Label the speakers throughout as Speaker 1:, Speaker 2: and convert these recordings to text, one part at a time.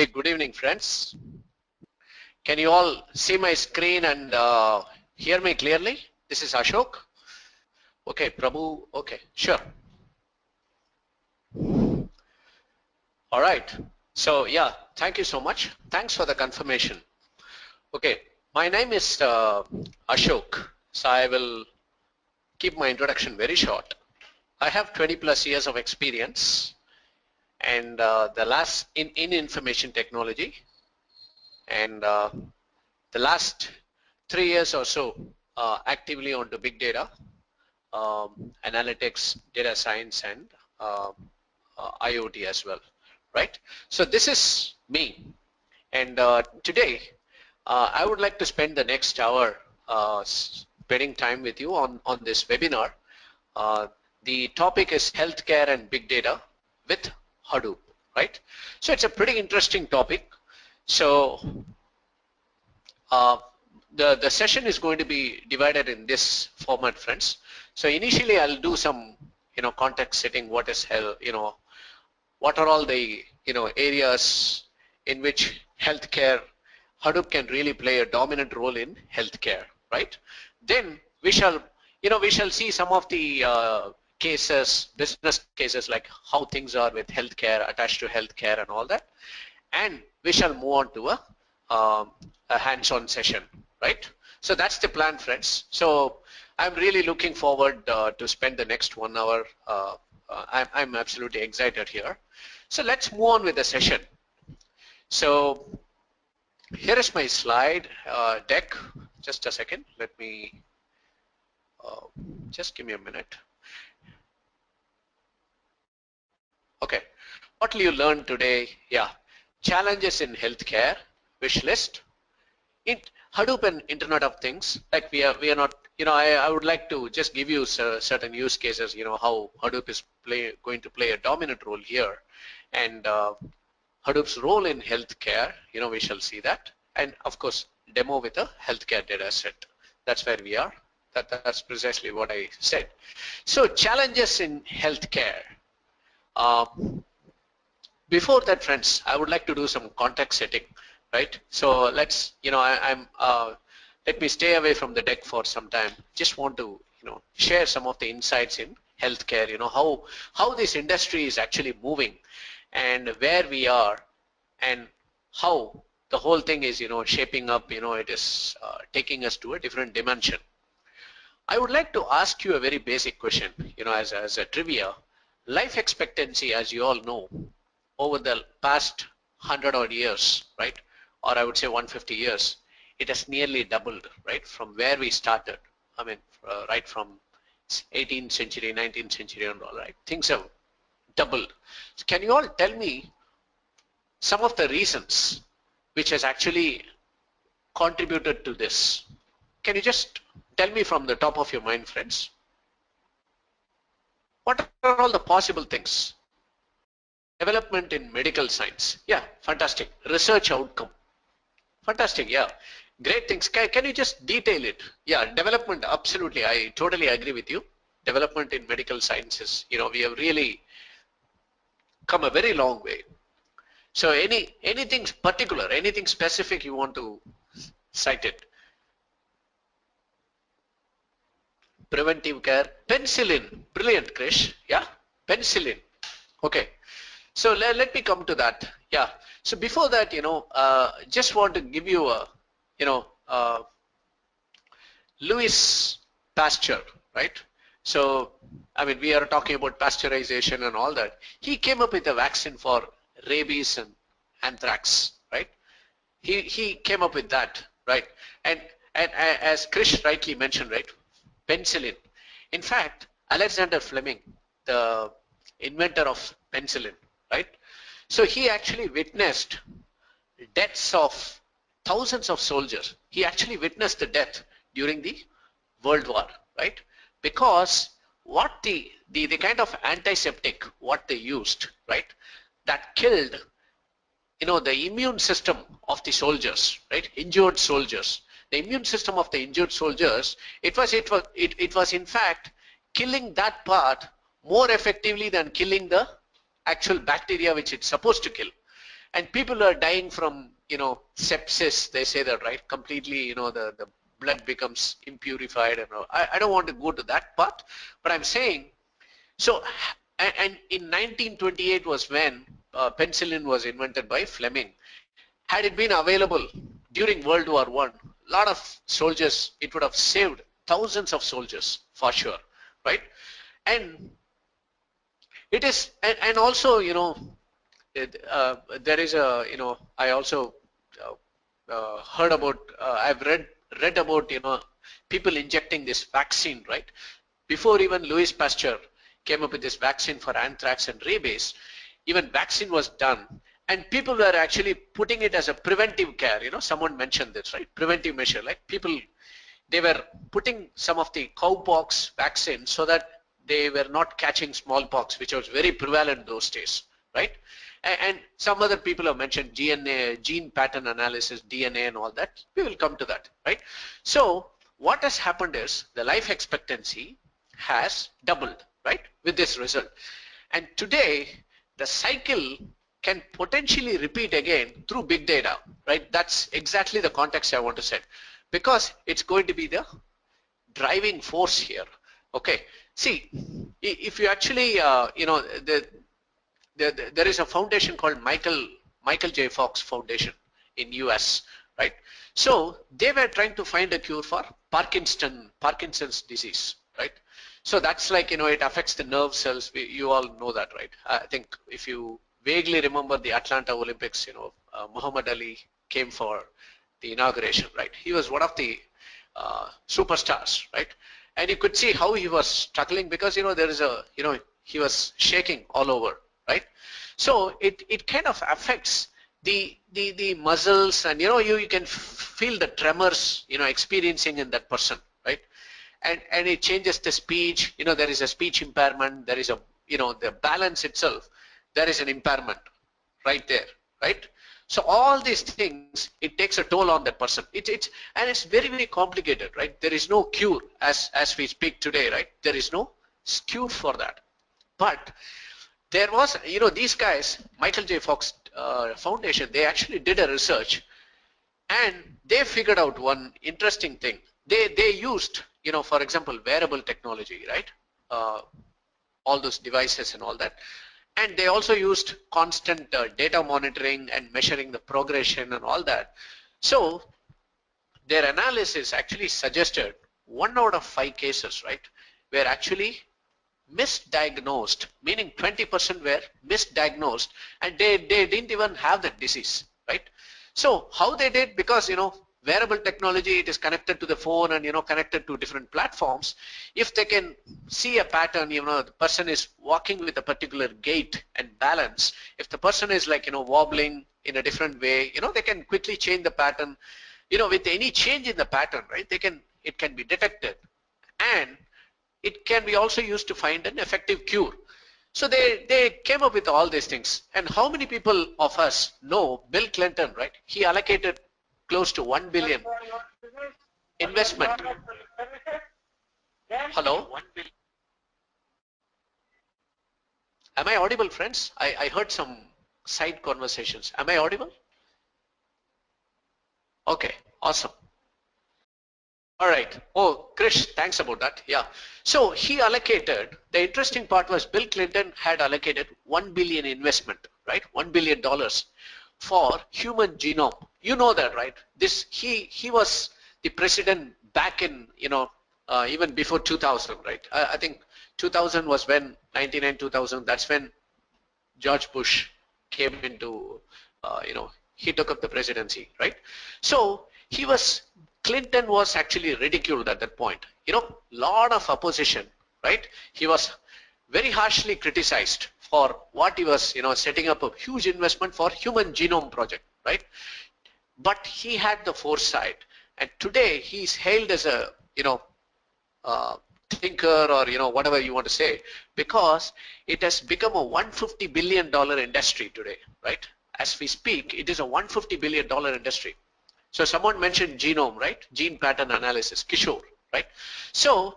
Speaker 1: Hey, good evening, friends. Can you all see my screen and hear me clearly? This is Ashok. Okay, Prabhu. Okay, sure. All right. So yeah, thank you so much. Thanks for the confirmation. Okay, my name is Ashok. So I will keep my introduction very short. I have 20 plus years of experience and the last in information technology, and the last 3 years or so actively onto big data, analytics, data science, and IoT as well, right? So this is me, and today I would like to spend the next hour spending time with you on this webinar. The topic is healthcare and big data with Hadoop, right? So it's a pretty interesting topic. So uh, the session is going to be divided in this format, friends. So initially I'll do some context setting. What is what are all the areas in which healthcare Hadoop can really play a dominant role in healthcare, right? Then we shall see some of the cases, business cases, like how things are with healthcare, attached to healthcare and all that, and we shall move on to a hands-on session, right? So that's the plan, friends. So I'm really looking forward to spend the next 1 hour. I'm absolutely excited here. So let's move on with the session. So here is my slide deck. Just a second. Let me just give me a minute. Okay. What will you learn today? Yeah. Challenges in healthcare, wish list. Hadoop and Internet of Things, like we are not, I would like to just give you certain use cases, how Hadoop is going to play a dominant role here, and Hadoop's role in healthcare, we shall see that, and of course demo with a healthcare data set. That's where we are. That's precisely what I said. So challenges in healthcare. Uh, Before that, friends, I would like to do some context setting, right? So let's, let me stay away from the deck for some time. Just want to, share some of the insights in healthcare, how this industry is actually moving and where we are and how the whole thing is, shaping up, it is taking us to a different dimension. I would like to ask you a very basic question, as a trivia. Life expectancy, as you all know, over the past 100 odd years, right, or I would say 150 years, it has nearly doubled, right, from where we started. I mean, right from 18th century, 19th century and all, right, things have doubled. So can you all tell me some of the reasons which has actually contributed to this? Can you just tell me from the top of your mind, friends? What are all the possible things? Development in medical science. Yeah, fantastic. Research outcome. Fantastic, yeah. Great things. Can you just detail it? Yeah, development, absolutely. I totally agree with you. Development in medical sciences, we have really come a very long way. So anything particular, anything specific you want to cite it? Preventive care, penicillin. Brilliant, Krish. Yeah, penicillin. Okay. So let me come to that. Yeah. So before that, just want to give you a, Louis Pasteur, right? So, I mean, we are talking about pasteurization and all that. He came up with a vaccine for rabies and anthrax, right? He came up with that, right? And as Krish rightly mentioned, right? Penicillin. In fact, Alexander Fleming, the inventor of penicillin, right? So he actually witnessed deaths of thousands of soldiers. He actually witnessed the death during the World War, right? Because what the kind of antiseptic what they used, right, that killed, the immune system of the soldiers, right, injured soldiers. The immune system of the injured soldiers, it was in fact killing that part more effectively than killing the actual bacteria which it's supposed to kill. and people are dying from, sepsis. They say that, right? Completely, the blood becomes impurified, and I don't want to go to that part, but I'm saying, so, and in 1928 was when penicillin was invented by Fleming. Had it been available during World War I, a lot of soldiers, it would have saved thousands of soldiers for sure, right? And it is, and also, there is a, I also heard about, I've read about, people injecting this vaccine, right? Before even Louis Pasteur came up with this vaccine for anthrax and rabies, even vaccine was done, and people were actually putting it as a preventive care. Someone mentioned this, right? Preventive measure, like people, they were putting some of the cowpox vaccine so that they were not catching smallpox, which was very prevalent those days, right? And some other people have mentioned DNA, gene pattern analysis, DNA and all that. We will come to that, right? So what has happened is the life expectancy has doubled, right, with this result. And today the cycle can potentially repeat again through big data, right? That's exactly the context I want to set, because it's going to be the driving force here. Okay, see, if you actually, there is a foundation called Michael J. Fox Foundation in US, right? So they were trying to find a cure for Parkinson's disease, right? So that's like, it affects the nerve cells. You all know that, right? I think if you vaguely remember the Atlanta Olympics, Muhammad Ali came for the inauguration, right? He was one of the superstars, right? And you could see how he was struggling because, there is a, he was shaking all over, right? So it kind of affects the muscles, and you can feel the tremors, experiencing in that person, right? And it changes the speech. There is a speech impairment. There is a, the balance itself, there is an impairment right there, right? So all these things, it takes a toll on that person. And it's very, very complicated, right? There is no cure as we speak today, right? There is no cure for that. But there was, these guys, Michael J. Fox Foundation, they actually did a research, and they figured out one interesting thing. They used, for example, wearable technology, right? Uh, all those devices and all that. And they also used constant data monitoring and measuring the progression and all that. So their analysis actually suggested 1 out of 5 cases, right, were actually misdiagnosed, meaning 20% were misdiagnosed, and they didn't even have that disease, right? So how they did, because wearable technology, it is connected to the phone and connected to different platforms. If they can see a pattern, the person is walking with a particular gait and balance. If the person is like wobbling in a different way, they can quickly change the pattern. With any change in the pattern, right, it can be detected, and it can be also used to find an effective cure. So they came up with all these things. And how many people of us know Bill Clinton, right? He allocated close to 1 billion investment. Hello? Am I audible, friends? I heard some side conversations. Am I audible? Okay, awesome. All right. Oh, Krish, thanks about that. Yeah. So he allocated, the interesting part was Bill Clinton had allocated 1 billion investment, right? $1 billion for human genome. You know that, right? He was the president back in, even before 2000, right? I think 2000 was when, 99, 2000, that's when George Bush came into, he took up the presidency, right? So Clinton was actually ridiculed at that point. Lot of opposition, right? He was very harshly criticized for what he was, setting up a huge investment for human genome project, right? But he had the foresight, and today he's hailed as a, uh, thinker, or whatever you want to say, because it has become a $150 billion industry today, right? As we speak, it is a $150 billion industry. So someone mentioned genome, right? Gene pattern analysis, Kishore, right? So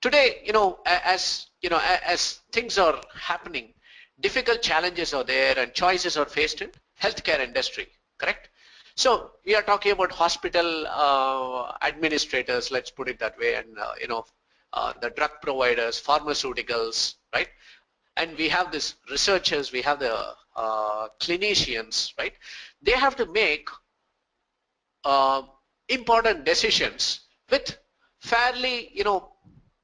Speaker 1: today, as things are happening, difficult challenges are there and choices are faced in healthcare industry, correct? So we are talking about hospital administrators, let's put it that way, and the drug providers, pharmaceuticals, right? And we have this researchers, we have the clinicians, right? They have to make uh, important decisions with fairly,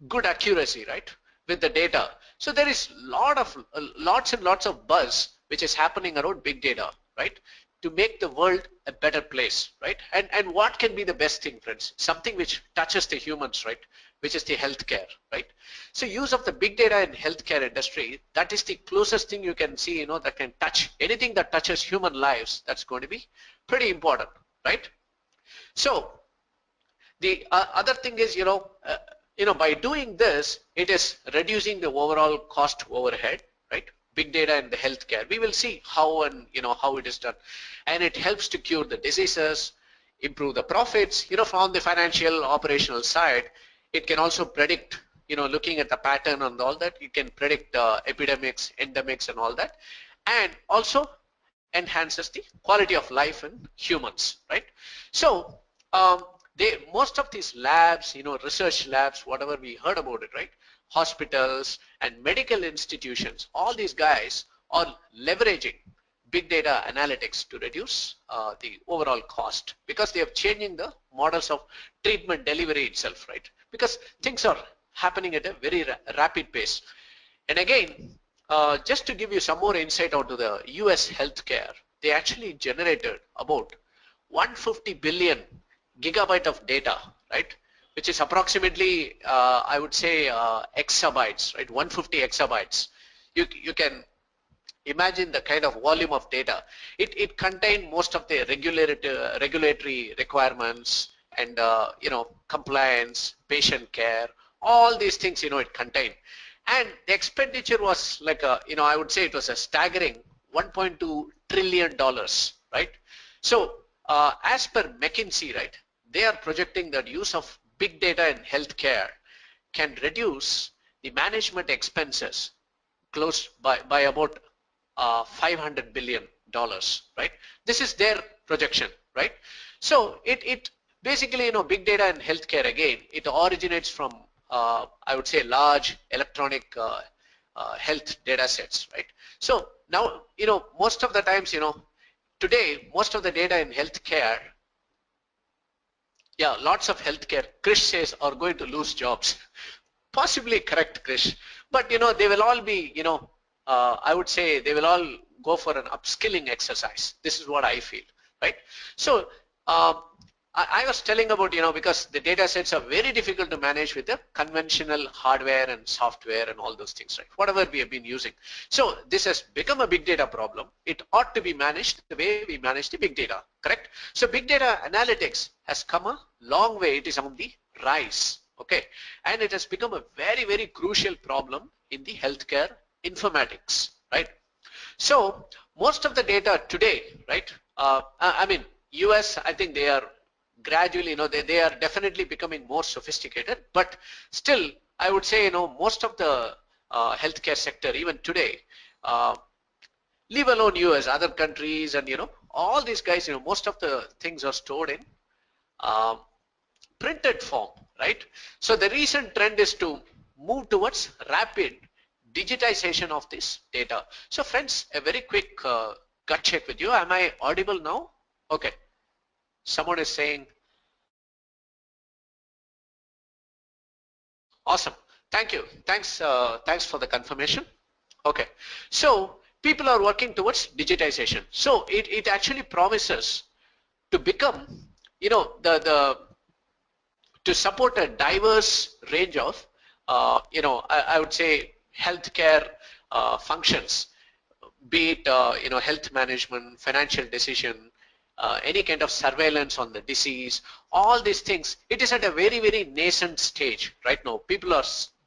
Speaker 1: good accuracy, right? With the data. So there is lots and lots of buzz which is happening around big data, right? To make the world a better place, right? And what can be the best thing, friends? Something which touches the humans, right? Which is the healthcare, right? So use of the big data in healthcare industry, that is the closest thing you can see, that can touch anything that touches human lives. That's going to be pretty important, right? So the other thing is, by doing this, it is reducing the overall cost overhead, right? Big data in the healthcare. We will see how and how it is done, and it helps to cure the diseases, improve the profits. From the financial operational side, it can also predict. Looking at the pattern and all that, you can predict epidemics, endemics, and all that, and also enhances the quality of life in humans, right? So um, most of these labs, research labs, whatever we heard about it, right? Hospitals and medical institutions, all these guys are leveraging big data analytics to reduce the overall cost, because they are changing the models of treatment delivery itself, right? Because things are happening at a very rapid pace. And again, just to give you some more insight onto the US healthcare, they actually generated about 150 billion gigabyte of data, right? Which is approximately, I would say, exabytes, right? 150 exabytes. You can imagine the kind of volume of data. It contained most of the regulatory requirements and compliance, patient care, all these things it contained. And the expenditure was like I would say it was a staggering 1.2 trillion dollars, right? So as per McKinsey, right, they are projecting that use of big data in healthcare can reduce the management expenses close by about $500 billion, right? This is their projection, right? So it basically, big data and healthcare, again, it originates from, I would say, large electronic health data sets, right? So now, most of the times, today, most of the data in healthcare, yeah, lots of healthcare, Krish says, are going to lose jobs. Possibly correct, Krish. But they will all be, I would say they will all go for an upskilling exercise. This is what I feel, right? So I was telling about, because the data sets are very difficult to manage with the conventional hardware and software and all those things, right? Whatever we have been using. So this has become a big data problem. It ought to be managed the way we manage the big data, correct? So big data analytics has come a long way. It is on the rise, okay? And it has become a very, very crucial problem in the healthcare informatics, right? So most of the data today, right? I mean, US, I think they are gradually, they are definitely becoming more sophisticated, but still, I would say, most of the healthcare sector, even today, uh, leave alone US, other countries, and all these guys, most of the things are stored in um, printed form, right? So the recent trend is to move towards rapid digitization of this data. So friends, a very quick gut check with you. Am I audible now? Okay. Someone is saying, awesome. Thank you. Thanks for the confirmation. Okay. So people are working towards digitization. So it actually promises to become, the to support a diverse range of, I would say, healthcare functions, be it, health management, financial decision, any kind of surveillance on the disease, all these things. It is at a very, very nascent stage right now.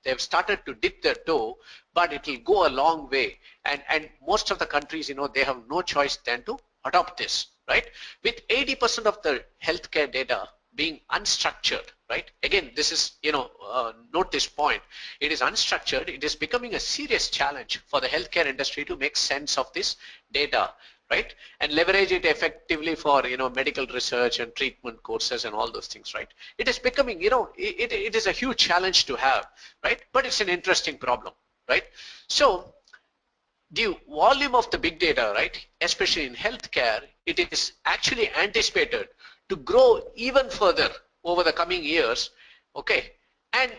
Speaker 1: They've started to dip their toe, but it will go a long way. And most of the countries, they have no choice than to adopt this, right? With 80% of the healthcare data being unstructured, right? Again, this is, note this point. It is unstructured. It is becoming a serious challenge for the healthcare industry to make sense of this data, right? And leverage it effectively for, medical research and treatment courses and all those things, right? It is becoming, it is a huge challenge to have, right? But it's an interesting problem, right? So the volume of the big data, right, especially in healthcare, it is actually anticipated to grow even further over the coming years, okay? And,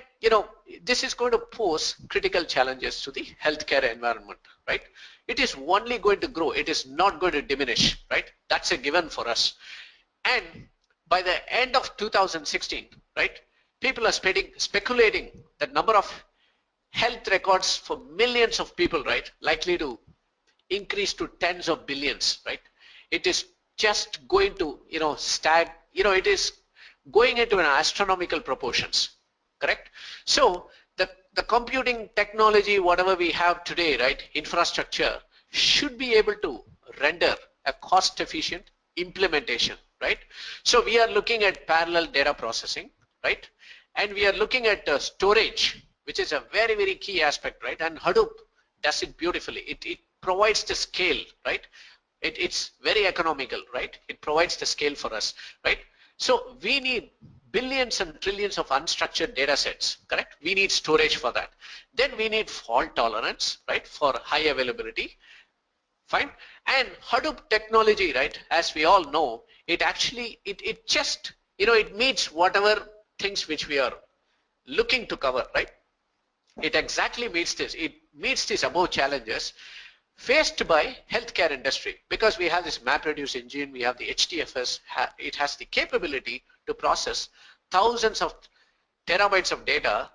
Speaker 1: this is going to pose critical challenges to the healthcare environment, right? It is only going to grow. It is not going to diminish, right? That's a given for us. And by the end of 2016, right, people are speculating that number of health records for millions of people, right, likely to increase to tens of billions, right? It is just going to, it is going into an astronomical proportions, correct? So the computing technology, whatever we have today, right, infrastructure should be able to render a cost efficient implementation, right? So we are looking at parallel data processing, right? And we are looking at storage, which is a very, very key aspect, right? And Hadoop does it beautifully. It provides the scale, right? It's very economical, right? It provides the scale for us, right? So we need billions and trillions of unstructured data sets, correct? We need storage for that. Then we need fault tolerance, right, for high availability. Fine. And Hadoop technology, right, as we all know, it actually, it just, it meets whatever things which we are looking to cover, right? It exactly meets this. It meets these above challenges faced by healthcare industry, because we have this MapReduce engine, we have the HDFS, it has the capability to process thousands of terabytes of data.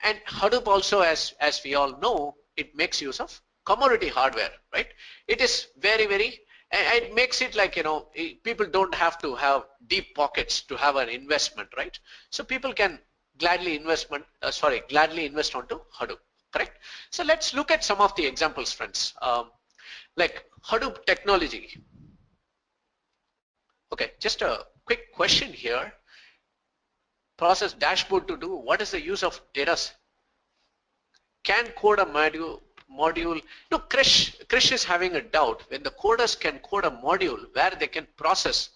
Speaker 1: And Hadoop also, as we all know, it makes use of commodity hardware, right? It is very, very, and it makes it like, people don't have to have deep pockets to have an investment, right? So people can gladly invest onto Hadoop, correct? So let's look at some of the examples, friends. Like Hadoop technology. Okay, just a quick question here. Process dashboard to do. What is the use of data? Can code a module? No, Krish is having a doubt. When the coders can code a module where they can process,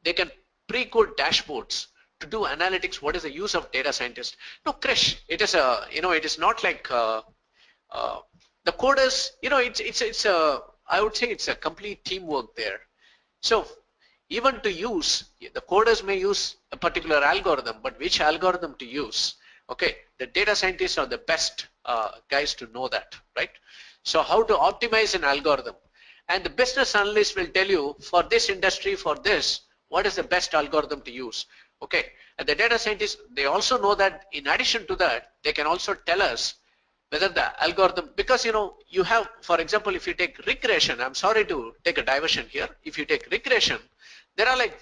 Speaker 1: they can pre-code dashboards to do analytics. What is the use of data scientist? No, Krish, it is a, it is not like uh, the coders, it's a, I would say it's a complete teamwork there. So even to use, the coders may use a particular algorithm, but which algorithm to use? Okay, the data scientists are the best guys to know that, right? So how to optimize an algorithm, and the business analyst will tell you for this industry, for this, what is the best algorithm to use. Okay, and the data scientists, they also know that in addition to that, they can also tell us whether the algorithm, because you have, for example, if you take regression, I'm sorry to take a diversion here, if you take regression, there are like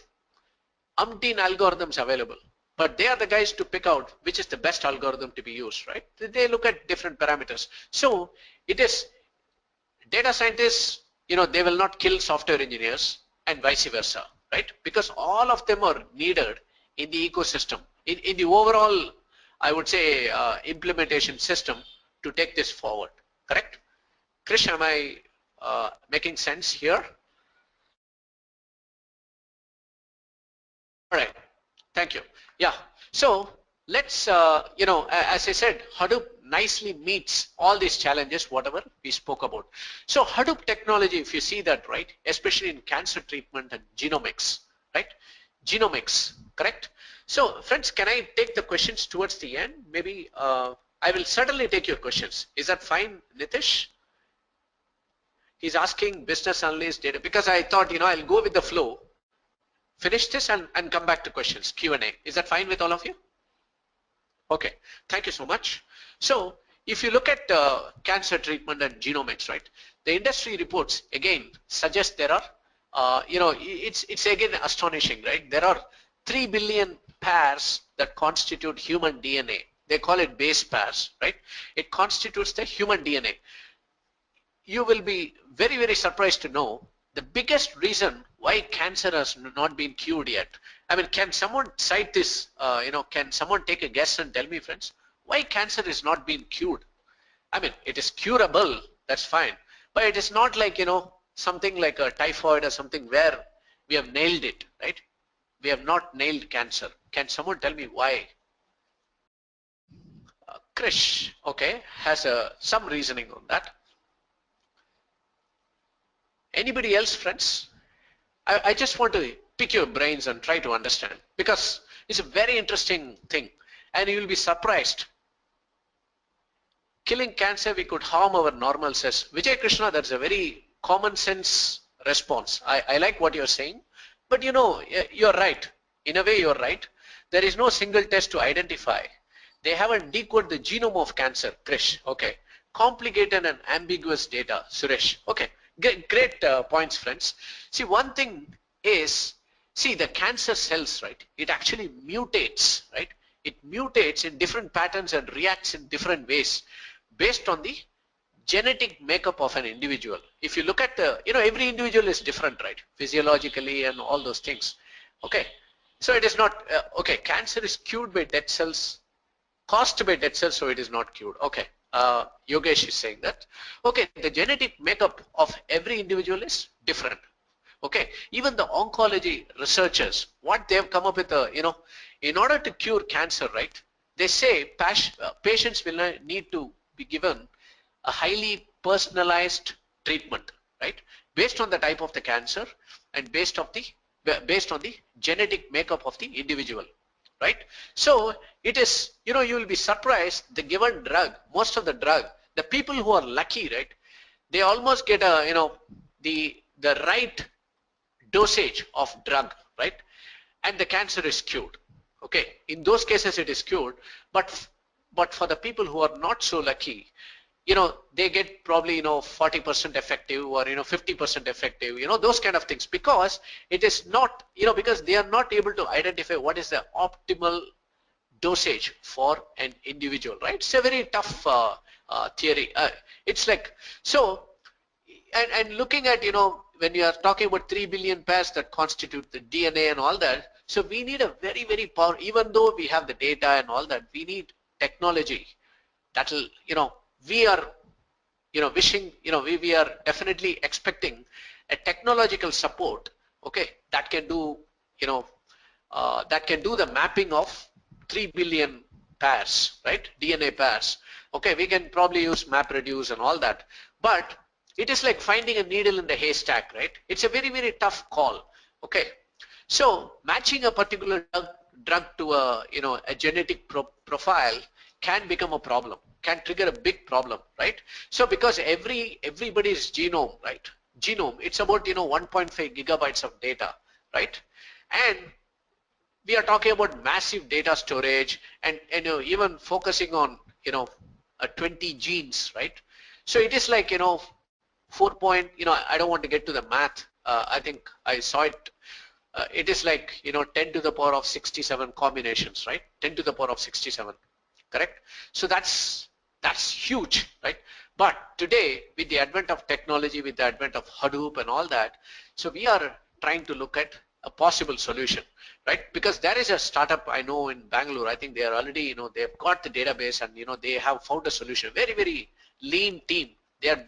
Speaker 1: umpteen algorithms available, but they are the guys to pick out which is the best algorithm to be used, right? They look at different parameters. So it is data scientists, they will not kill software engineers and vice versa, right? Because all of them are needed in the ecosystem, in the overall, I would say, implementation system to take this forward, correct? Krish, am I making sense here? All right, thank you. Yeah, so let's, as I said, Hadoop nicely meets all these challenges, whatever we spoke about. So Hadoop technology, if you see that, right, especially in cancer treatment and genomics, right? Genomics, correct? So friends, can I take the questions towards the end? Maybe I will certainly take your questions. Is that fine, Nitish? He's asking business analyst data, because I thought, I'll go with the flow, finish this and come back to questions, Q&A. Is that fine with all of you? Okay, thank you so much. So if you look at cancer treatment and genomics, right, the industry reports again suggest there are, it's again astonishing, right? There are 3 billion pairs that constitute human DNA. They call it base pairs, right? It constitutes the human DNA. You will be very, very surprised to know the biggest reason why cancer has not been cured yet. I mean, can someone cite this, can someone take a guess and tell me, friends, why cancer is not being cured? I mean, it is curable, that's fine, but it is not like, something like a typhoid or something where we have nailed it, right? We have not nailed cancer. Can someone tell me why? Krish, okay, has some reasoning on that. Anybody else, friends? I just want to pick your brains and try to understand, because it's a very interesting thing and you will be surprised. Killing cancer, we could harm our normal cells. Vijay Krishna, that's a very common sense response. I like what you're saying, but you know, you're right. In a way, you're right. There is no single test to identify. They haven't decoded the genome of cancer, Krish. Okay. Complicated and ambiguous data, Suresh. Okay. Great points, friends. See, one thing is, see, the cancer cells, right? It actually mutates, right? It mutates in different patterns and reacts in different ways based on the genetic makeup of an individual. If you look at the, you know, every individual is different, right? Physiologically and all those things. Okay. So it is not, okay, cancer is cured by dead cells, caused by dead cells, so it is not cured. Okay. Yogesh is saying that. Okay, the genetic makeup of every individual is different. Okay, even the oncology researchers, what they have come up with, you know, in order to cure cancer, right? They say patients will need to be given a highly personalized treatment, right? Based on the type of the cancer and based on the genetic makeup of the individual, right? So it is, you know, you will be surprised, the given drug, most of the drug, the people who are lucky, right? They almost get a, you know, the right dosage of drug, right? And the cancer is cured. Okay, in those cases it is cured, but for the people who are not so lucky, you know, they get probably, you know, 40% effective or, you know, 50% effective, you know, those kind of things, because it is not, you know, because they are not able to identify what is the optimal dosage for an individual, right? It's a very tough theory. It's like, so, and looking at, you know, when you are talking about 3 billion pairs that constitute the DNA and all that, so we need a very, very power, even though we have the data and all that, we need technology that'll, you know, we are, you know, wishing, you know, we are definitely expecting a technological support, okay, that can do, you know, that can do the mapping of 3 billion pairs, right? DNA pairs. Okay, we can probably use MapReduce and all that, but it is like finding a needle in the haystack, right? It's a very, very tough call. Okay, so matching a particular drug to a, you know, a genetic profile can become a problem, can trigger a big problem, right? So because everybody's genome, right? Genome, it's about, you know, 1.5 gigabytes of data, right? And we are talking about massive data storage and you know, even focusing on, you know, 20 genes, right? So it is like, you know, 4 point, you know, I don't want to get to the math. I think I saw it. It is like, you know, 10 to the power of 67 combinations, right? 10 to the power of 67, correct? So that's huge, right? But today, with the advent of technology, with the advent of Hadoop and all that, so we are trying to look at a possible solution, right? Because there is a startup I know in Bangalore. I think they are already, you know, they've got the database and, you know, they have found a solution. Very, very lean team. They are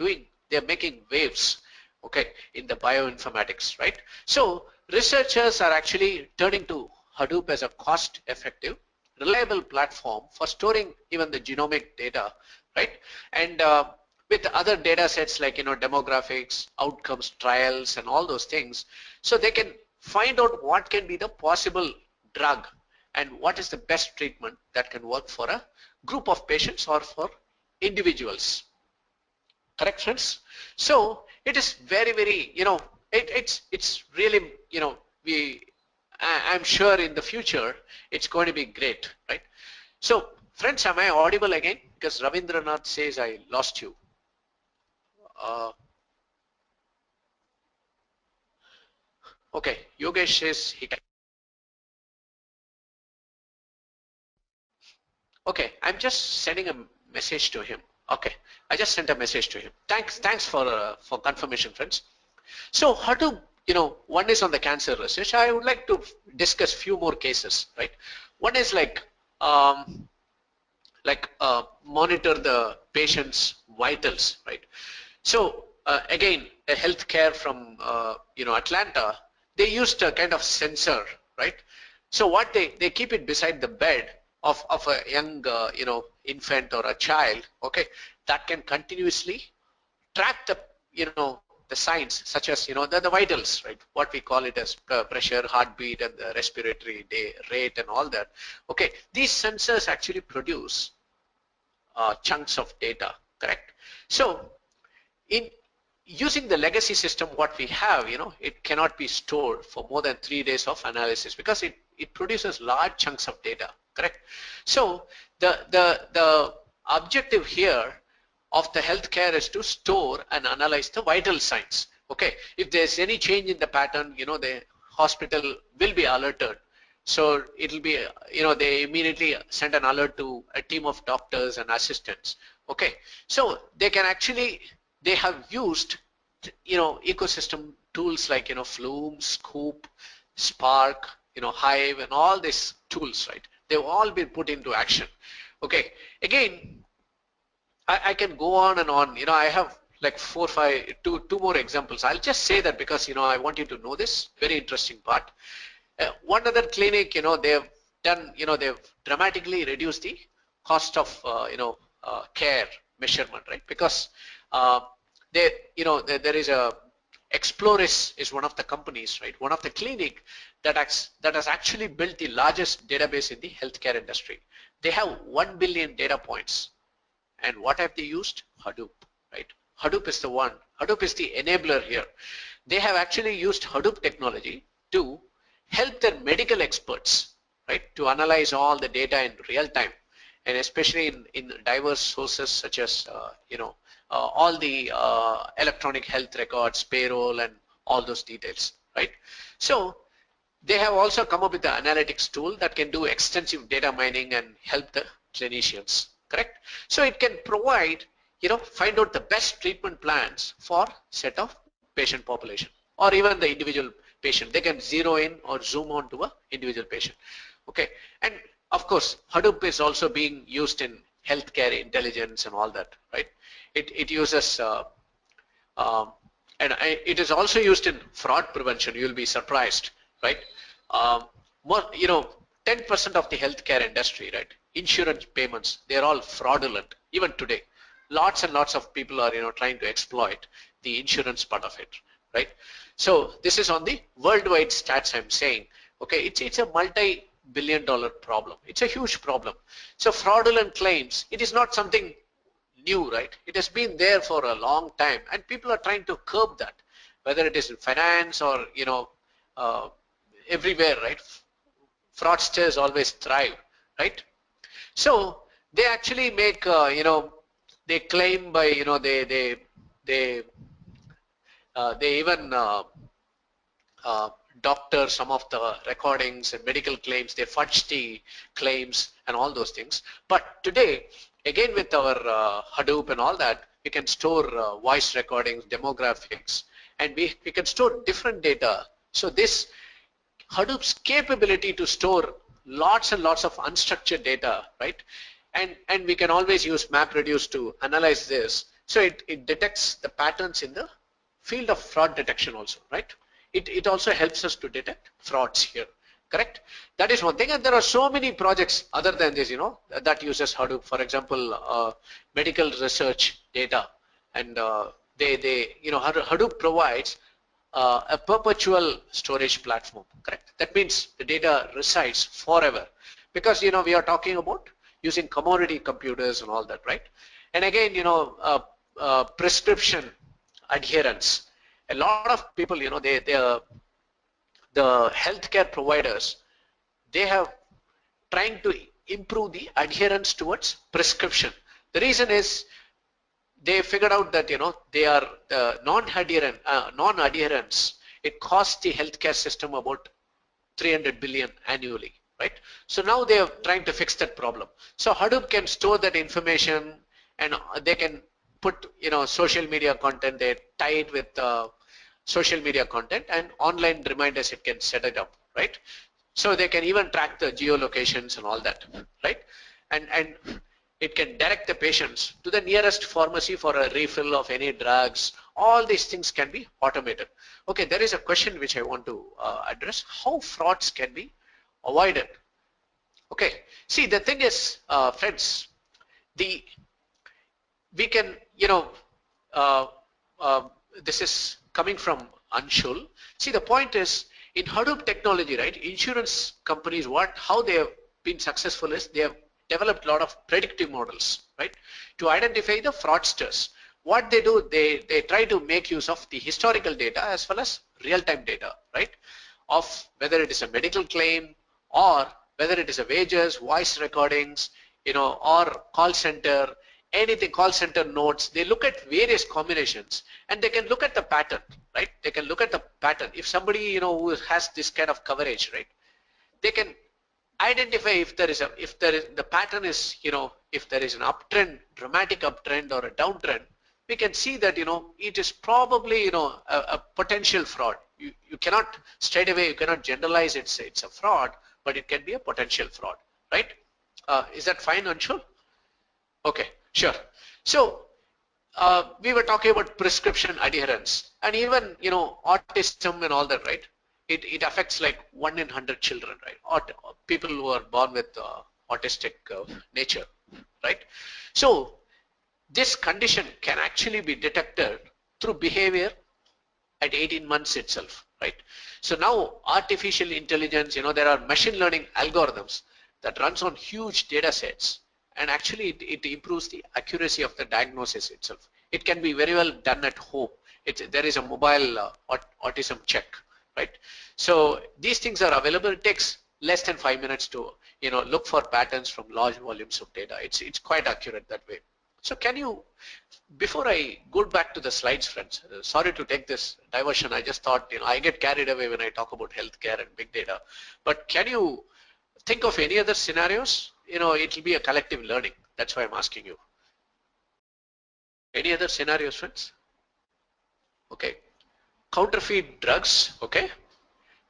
Speaker 1: making waves, okay, in the bioinformatics, right? So researchers are actually turning to Hadoop as a cost-effective, reliable platform for storing even the genomic data, right? And with other data sets like, you know, demographics, outcomes, trials, and all those things, so they can find out what can be the possible drug and what is the best treatment that can work for a group of patients or for individuals. Correct, friends? So it is very, very, you know, it's really, you know, I'm sure in the future it's going to be great, right? So friends, am I audible again? Because Ravindranath says I lost you. Okay, Yogesh says he can. Okay, I'm just sending a message to him. Okay, I just sent a message to him. Thanks for confirmation, friends. So how to, you know, one is on the cancer research. I would like to discuss few more cases, right? One is um, monitor the patient's vitals, right? So again, a healthcare from Atlanta, they used a kind of sensor, right? So what they keep it beside the bed of a young infant or a child, okay, that can continuously track the the signs such as the vitals, right? What we call it as pressure, heartbeat, and the respiratory rate and all that. Okay, these sensors actually produce chunks of data, correct? So in using the legacy system what we have, it cannot be stored for more than 3 days of analysis because it produces large chunks of data, correct? So the objective here of the healthcare is to store and analyze the vital signs. Okay, if there's any change in the pattern, the hospital will be alerted. So it'll be, they immediately send an alert to a team of doctors and assistants. Okay, so they can actually, they have used, ecosystem tools like, Flume, Scoop, Spark, Hive, and all these tools, right? They've all been put into action. Okay, again, I can go on and on. I have like two more examples. I'll just say that because, I want you to know this very interesting part. One other clinic, they've done, they've dramatically reduced the cost of, care measurement, right? Because they, there is a Exploris is one of the companies, right? One of the clinic that has actually built the largest database in the healthcare industry. They have 1 billion data points. And what have they used? Hadoop, right? Hadoop is the one. Hadoop is the enabler here. They have actually used Hadoop technology to help their medical experts, right, to analyze all the data in real time, and especially in diverse sources such as, all the electronic health records, payroll, and all those details, right? So they have also come up with the analytics tool that can do extensive data mining and help the clinicians, correct? So it can provide, find out the best treatment plans for set of patient population or even the individual patient. They can zero in or zoom on to a individual patient. Okay, and of course, Hadoop is also being used in healthcare intelligence and all that, right? It uses it is also used in fraud prevention. You'll be surprised, right? More, 10% of the healthcare industry, right? Insurance payments, they're all fraudulent, even today. Lots and lots of people are, trying to exploit the insurance part of it, right? So this is on the worldwide stats I'm saying. Okay, it's a multi-billion-dollar problem. It's a huge problem. So fraudulent claims, it is not something new, right? It has been there for a long time, and people are trying to curb that, whether it is in finance or, everywhere, right? Fraudsters always thrive, right? So they actually make, they claim by, they they even uh, doctor some of the recordings and medical claims. They fudge the claims and all those things. But today, again with our Hadoop and all that, we can store voice recordings, demographics, and we can store different data. So this Hadoop's capability to store lots and lots of unstructured data, right? And we can always use MapReduce to analyze this. So it detects the patterns in the field of fraud detection also, right? It also helps us to detect frauds here, correct? That is one thing, and there are so many projects other than this, that uses Hadoop. For example, medical research data, and Hadoop provides a perpetual storage platform, correct? That means the data resides forever, because we are talking about using commodity computers and all that, right? And again, prescription adherence. A lot of people, the healthcare providers, they have trying to improve the adherence towards prescription. The reason is they figured out that they are non-adherence. It costs the healthcare system about 300 billion annually, right? So now they are trying to fix that problem. So Hadoop can store that information, and they can put social media content. They tie it with social media content, and online reminders it can set it up, right? So they can even track the geolocations and all that, right? And it can direct the patients to the nearest pharmacy for a refill of any drugs, All these things can be automated. Okay, there is a question which I want to address. How frauds can be avoided? Okay, see, the thing is, friends, the we can, uh, uh, this is coming from Anshul. See, the point is, in Hadoop technology, right, insurance companies, how they have been successful is they have developed a lot of predictive models, right, to identify the fraudsters. What they do, they try to make use of the historical data as well as real-time data, right, of whether it is a medical claim or whether it is a wages, voice recordings, or call center, anything, call center notes. They look at various combinations and they can look at the pattern, right? They can look at the pattern. If somebody, who has this kind of coverage, right, they can identify if the pattern is, if there is an uptrend, dramatic uptrend or a downtrend. We can see that, it is probably, a potential fraud. You cannot straight away, you cannot generalize it's a fraud, but it can be a potential fraud, right? Is that fine, Anshul? Okay, sure. So we were talking about prescription adherence, and even, autism and all that, right? It affects like 1 in 100 children, right? Or people who are born with autistic nature, right? So this condition can actually be detected through behavior at 18 months itself, right? So now artificial intelligence, there are machine learning algorithms that runs on huge data sets, and actually it improves the accuracy of the diagnosis itself. It can be very well done at home. There is a mobile autism check, right? So these things are available. It takes less than 5 minutes to, look for patterns from large volumes of data. It's quite accurate that way. So can you, before I go back to the slides, friends, sorry to take this diversion. I just thought, I get carried away when I talk about healthcare and big data. But can you think of any other scenarios? It will be a collective learning. That's why I'm asking you. Any other scenarios, friends? Okay. Counterfeit drugs. Okay.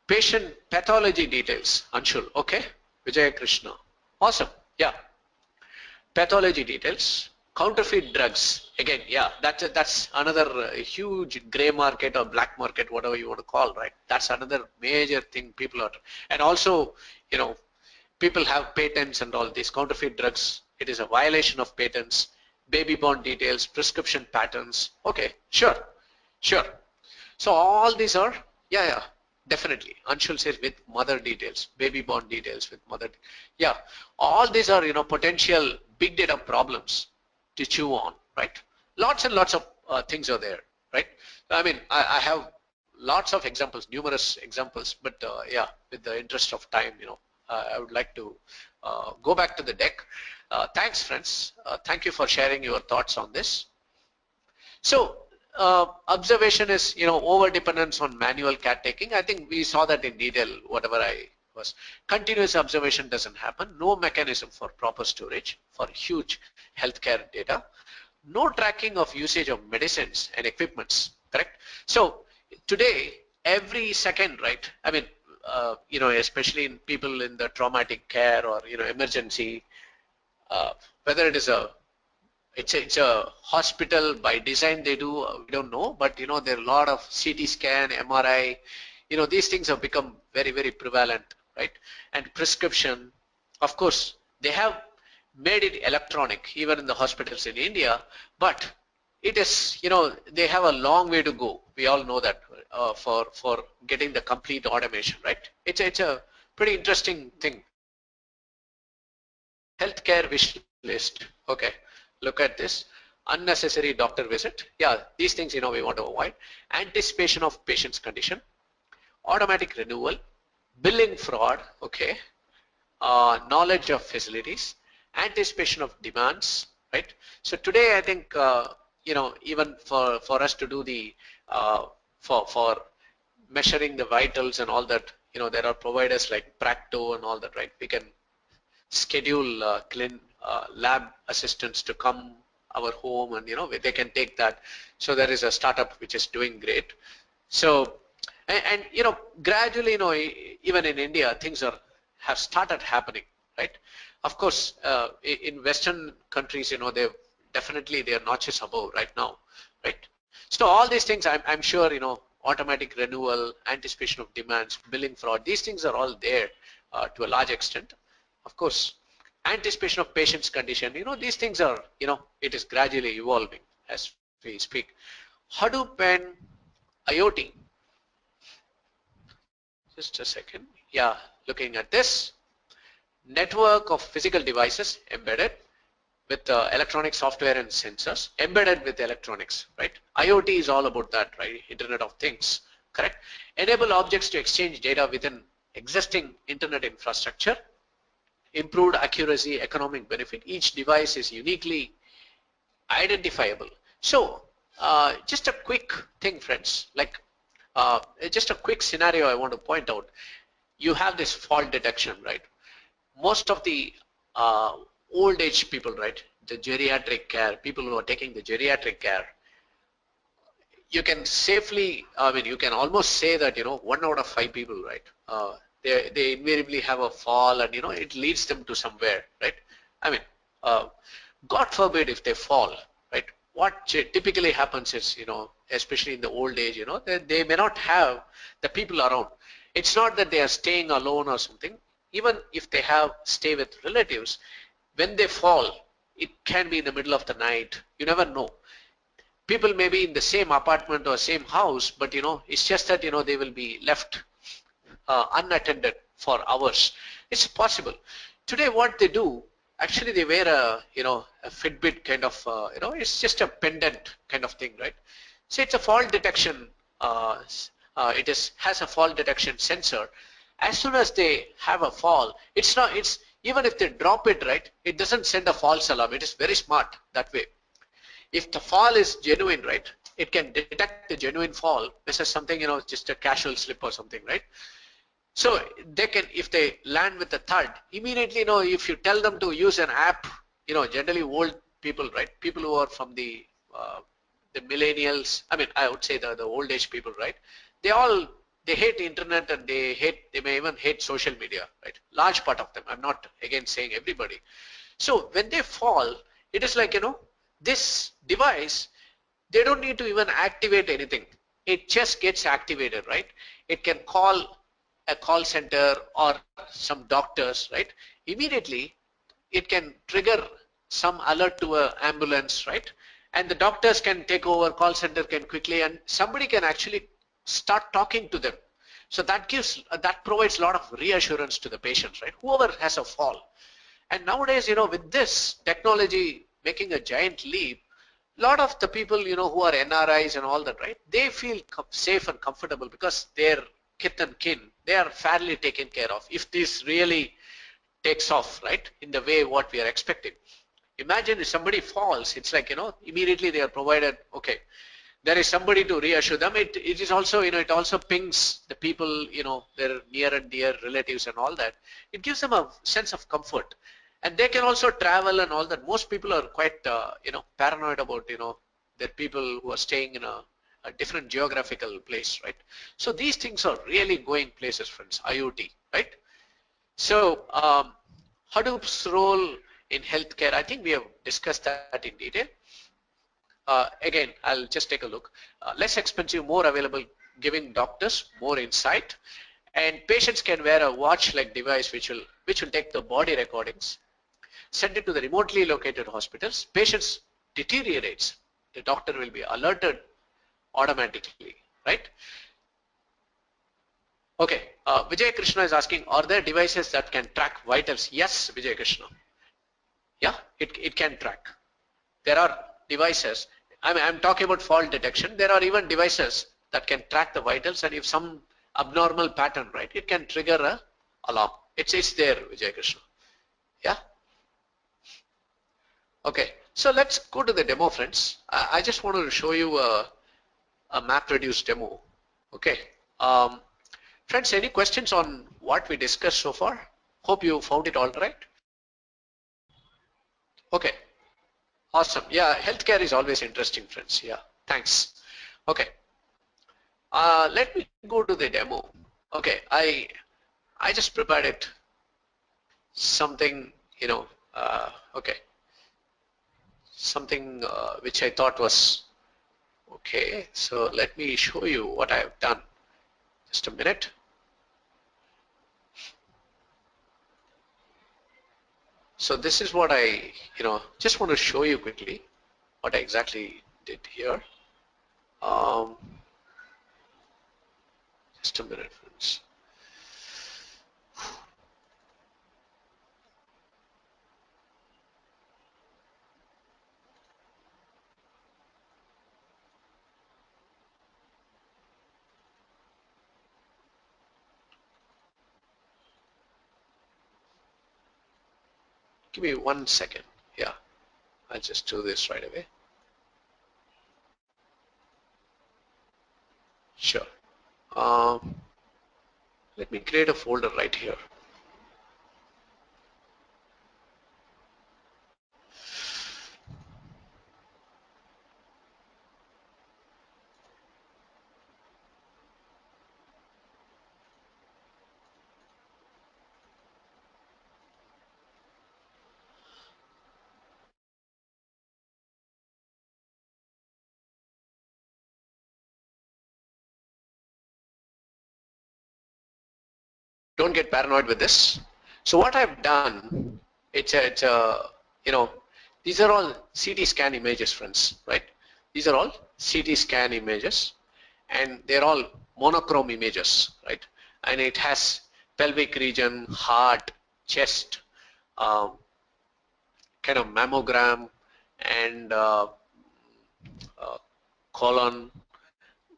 Speaker 1: Patient pathology details. Anshul. Okay. Vijay Krishna. Awesome. Yeah. Pathology details, counterfeit drugs. Again, yeah, that's another huge gray market or black market, whatever you want to call, right? That's another major thing people are, and also, people have patents and all these counterfeit drugs. It is a violation of patents, baby born details, prescription patterns. Okay, sure, sure. So all these are, yeah, yeah, definitely. Anshul says with mother details, baby born details with mother. Yeah, all these are, potential big data problems to chew on, right? Lots and lots of things are there, right? I mean, I have lots of examples, numerous examples, but yeah, with the interest of time, I would like to go back to the deck. Thanks, friends. Thank you for sharing your thoughts on this. So observation is, over dependence on manual caretaking. I think we saw that in detail, whatever I was. Continuous observation doesn't happen. No mechanism for proper storage for huge healthcare data. No tracking of usage of medicines and equipments, correct? So today, every second, right? I mean, especially in people in the traumatic care or, emergency, whether it is it's a hospital by design they do, we don't know, but there are a lot of CT scan, MRI, these things have become very, very prevalent, right? And prescription, of course, they have made it electronic even in the hospitals in India, but it is, they have a long way to go. We all know that for getting the complete automation, right? It's a pretty interesting thing. Healthcare wish list. Okay, look at this. Unnecessary doctor visit. Yeah, these things, we want to avoid. Anticipation of patient's condition. Automatic renewal. Billing fraud. Okay. Knowledge of facilities. Anticipation of demands. Right. So today, I think, even for us to do the for measuring the vitals and all that, there are providers like Practo and all that, right? We can schedule lab assistants to come our home, and they can take that. So there is a startup which is doing great. So and gradually, even in India, things have started happening, right? Of course, in Western countries, they've definitely, they are notches above right now, right? So all these things, I'm sure, automatic renewal, anticipation of demands, billing fraud, these things are all there to a large extent. Of course, anticipation of patient's condition, these things are, it is gradually evolving as we speak. Hadoop and IoT, just a second. Yeah, looking at this, network of physical devices embedded with electronic software and sensors embedded with electronics, right? IoT is all about that, right? Internet of Things, correct? Enable objects to exchange data within existing internet infrastructure, improved accuracy, economic benefit. Each device is uniquely identifiable. So just a quick thing, friends, like just a quick scenario I want to point out. You have this fault detection, right? Most of the uh, old age people, right, the geriatric care, people who are taking the geriatric care, you can safely, I mean, you can almost say that, 1 out of 5 people, right, they invariably have a fall, and, it leads them to somewhere, right? I mean, uh, God forbid if they fall, right? What typically happens is, especially in the old age, they may not have the people around. It's not that they are staying alone or something. Even if they have stay with relatives, when they fall, it can be in the middle of the night. You never know. People may be in the same apartment or same house, but it's just that they will be left unattended for hours. It's possible. Today, what they do, actually, they wear a Fitbit kind of it's just a pendant kind of thing, right? So it's a fall detection. It has a fall detection sensor. As soon as they have a fall, it's not. It's even if they drop it, right? It doesn't send a false alarm. It is very smart that way. If the fall is genuine, right, it can detect the genuine fall versus something, just a casual slip or something, right? So they can, if they land with a thud, immediately, if you tell them to use an app, generally old people, right, people who are from the millennials, I mean, I would say the old age people, right, they all, they hate internet, and they may even hate social media, right? Large part of them. I'm not again saying everybody. So when they fall, it is like, this device, they don't need to even activate anything. It just gets activated, right? It can call a call center or some doctors, right? Immediately, it can trigger some alert to a ambulance, right? And the doctors can take over, call center can quickly, and somebody can actually start talking to them. So that provides a lot of reassurance to the patients, right? Whoever has a fall. And nowadays, with this technology making a giant leap, a lot of the people, who are NRIs and all that, right? They feel safe and comfortable because their kith and kin, they are fairly taken care of. If this really takes off, right, in the way what we are expecting. Imagine if somebody falls, it's like, immediately they are provided, okay, there is somebody to reassure them. It is also, it also pings the people, their near and dear relatives and all that. It gives them a sense of comfort. And they can also travel and all that. Most people are quite, paranoid about, their people who are staying in a different geographical place, right? So these things are really going places, friends, IoT, right? So Hadoop's role in healthcare, I think we have discussed that in detail. Again, I'll just take a look. Less expensive, more available, giving doctors more insight, and patients can wear a watch-like device which will take the body recordings, send it to the remotely located hospitals. Patients deteriorates, the doctor will be alerted automatically, right? Okay, Vijay Krishna is asking, are there devices that can track vitals? Yes, Vijay Krishna. Yeah, it can track. There are devices, I'm talking about fault detection. There are even devices that can track the vitals, and if some abnormal pattern, right, it can trigger a alarm. It's there, Vijay Krishna. Yeah. Okay. So let's go to the demo, friends. I just wanted to show you a MapReduce demo. Okay. Um, Friends, any questions on what we discussed so far? Hope you found it all right. Okay. Awesome. Yeah, healthcare is always interesting, friends. Yeah. Thanks. Okay. Let me go to the demo. Okay, I just prepared it something, okay, something which I thought was Okay, so let me show you what I have done. Just a minute. So this is what I, just want to show you quickly what I exactly did here. Um, just a minute, friends. Give me 1 second. Yeah, I'll just do this right away. Sure. Um, Let me create a folder right here. Don't get paranoid with this. So what I've done, you know, these are all CT scan images, friends, right? These are all CT scan images, and they're all monochrome images, right? And it has pelvic region, heart, chest, um, kind of mammogram, and colon.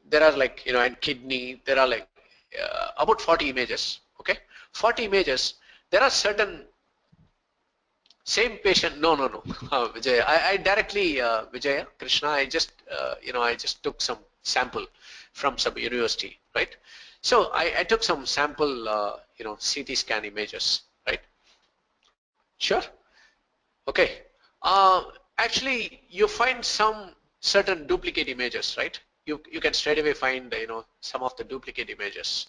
Speaker 1: There are like, and kidney. There are like about 40 images. Okay, 40 images. There are certain same patient. No, no, no. Vijay, I directly Vijaya Krishna. I just took some sample from some university, right? So I took some sample, CT scan images, right? Sure. Okay. Actually, you find some certain duplicate images, right? You can straight away find, some of the duplicate images.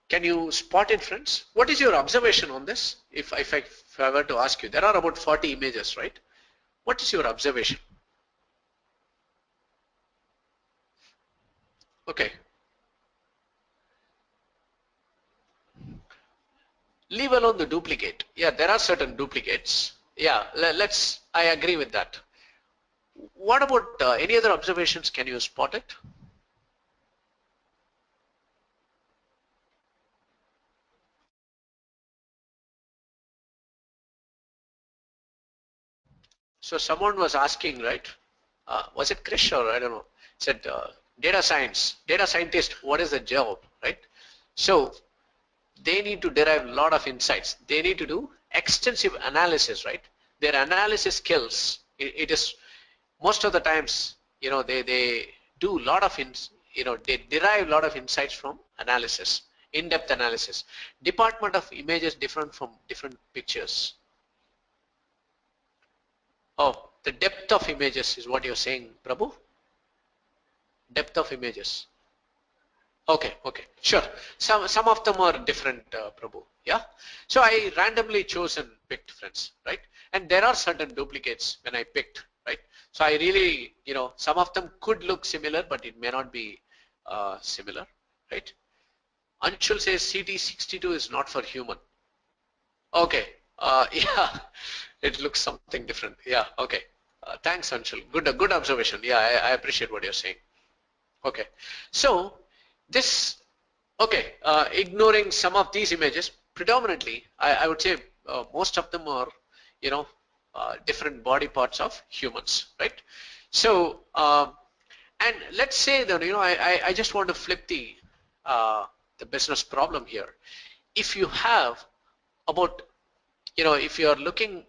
Speaker 1: Can you spot it, friends? What is your observation on this? If I were to ask you, there are about 40 images, right? What is your observation? Okay. Leave alone the duplicate. Yeah, there are certain duplicates. Yeah, I agree with that. What about any other observations? Can you spot it? So someone was asking, right? Was it Krish or I don't know? Said data science, data scientist. What is the job, right? So they need to derive a lot of insights. They need to do extensive analysis, right? Their analysis skills. It is most of the times, they do a lot of they derive a lot of insights from analysis, in-depth analysis. Department of images different from different pictures. Oh, the depth of images is what you're saying, Prabhu? Depth of images. Okay, okay, sure. Some of them are different, Prabhu. Yeah. So I randomly chose and picked, friends, right? And there are certain duplicates when I picked, right? So I really, some of them could look similar, but it may not be similar, right? Anshul says CT62 is not for human. Okay. Yeah, it looks something different. Yeah. Okay. Thanks, Anshul. Good observation. Yeah, I appreciate what you're saying. Okay. So this, okay, ignoring some of these images, predominantly, I would say most of them are, you know, different body parts of humans, right? So, and let's say that, I just want to flip the business problem here. If you have about, if you're looking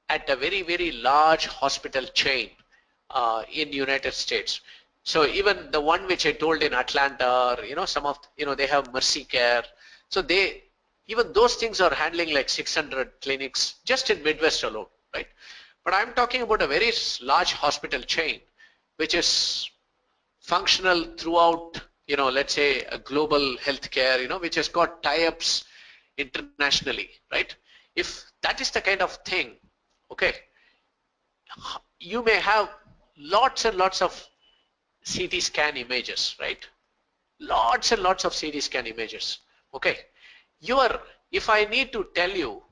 Speaker 1: at a very, very large hospital chain in United States. So even the one which I told in Atlanta, or some of, they have Mercy Care. So even those things are handling like 600 clinics just in Midwest alone, right? But I'm talking about a very large hospital chain, which is functional throughout, let's say a global healthcare, which has got tie-ups internationally, right? If that is the kind of thing, okay, you may have lots and lots of CT scan images, right? Lots and lots of CT scan images. Okay, if I need to tell you,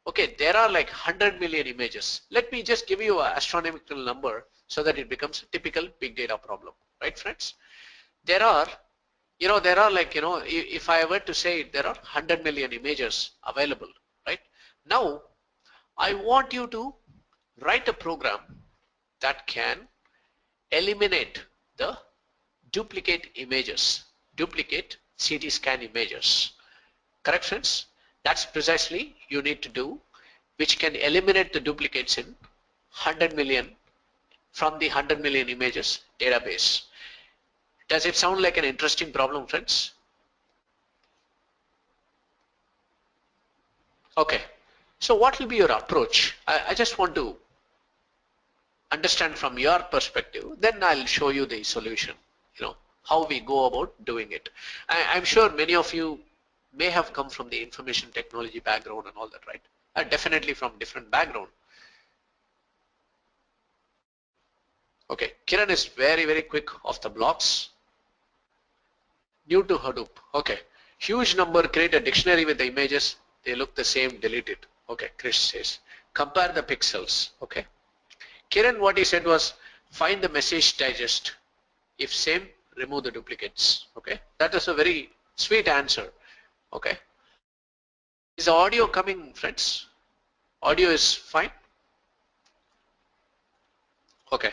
Speaker 1: okay, there are like 100 million images. Let me just give you an astronomical number so that it becomes a typical big data problem, right, friends? There are, there are like, if I were to say there are 100 million images available, right? Now, I want you to write a program that can eliminate the duplicate images, duplicate CT scan images. Correct, friends? That's precisely you need to do, which can eliminate the duplicates in 100 million from the 100 million images database. Does it sound like an interesting problem, friends? Okay. So what will be your approach? I just want to understand from your perspective, then I'll show you the solution, how we go about doing it. I'm sure many of you may have come from the information technology background and all that, right? Definitely from different background. Okay, Kiran is very, very quick off the blocks. New to Hadoop. Okay, huge number, create a dictionary with the images. They look the same, delete it. Okay, Chris says, compare the pixels. Okay. Kiran, what he said was, find the message digest. If same, remove the duplicates. Okay, that is a very sweet answer. Okay, is the audio coming, friends? Audio is fine. Okay.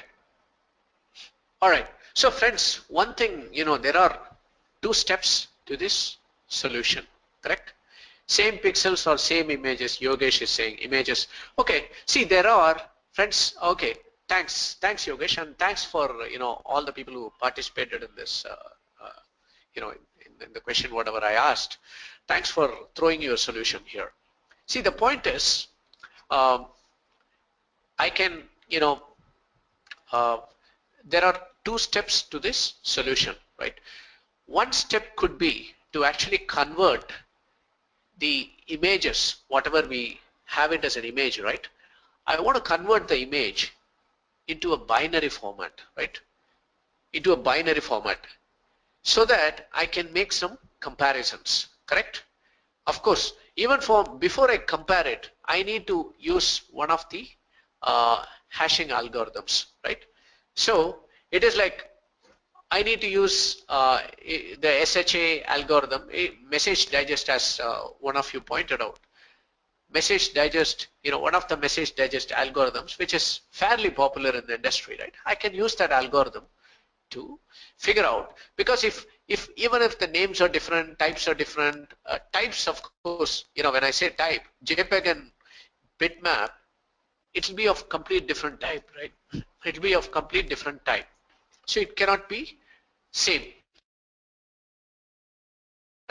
Speaker 1: All right. So, friends, one thing, there are two steps to this solution. Correct? Same pixels or same images. Yogesh is saying images. Okay. See, there are friends. Okay. Thanks, Yogesh, and thanks for all the people who participated in this. In the question, whatever I asked. Thanks for throwing your solution here. See, the point is, um, I can, uh, there are two steps to this solution, right? One step could be to actually convert the images, whatever we have it as an image, right? I want to convert the image into a binary format, right? Into a binary format so that I can make some comparisons, correct? Of course, even for before I compare it, I need to use one of the hashing algorithms, right? So it is like I need to use the SHA algorithm, message digest, as one of you pointed out. Message digest, one of the message digest algorithms, which is fairly popular in the industry, right? I can use that algorithm to figure out, because if even if the names are different, types are different, types, of course, when I say type, JPEG and bitmap, it will be of complete different type, right? It will be of complete different type, so it cannot be same.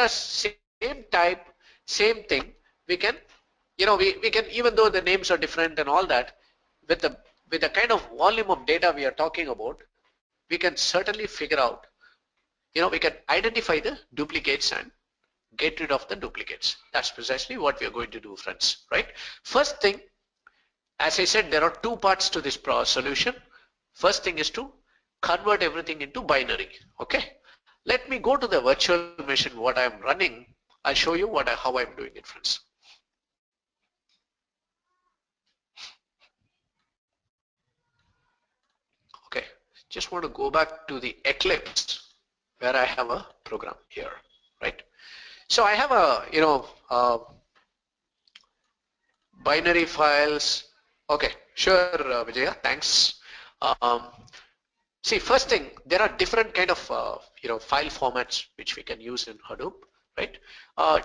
Speaker 1: Same type, same thing, we can, we can, even though the names are different and all that, with the kind of volume of data we are talking about, we can certainly figure out, we can identify the duplicates and get rid of the duplicates. That's precisely what we are going to do, friends, right? First thing, as I said, there are two parts to this solution. First thing is to convert everything into binary. Okay, let me go to the virtual machine, what I'm running. I'll show you how I'm doing it, friends. Okay, just want to go back to the Eclipse where I have a program here, right? So I have a, binary files. Okay, sure, Vijaya, thanks. Um, See, first thing, there are different kind of file formats which we can use in Hadoop, right?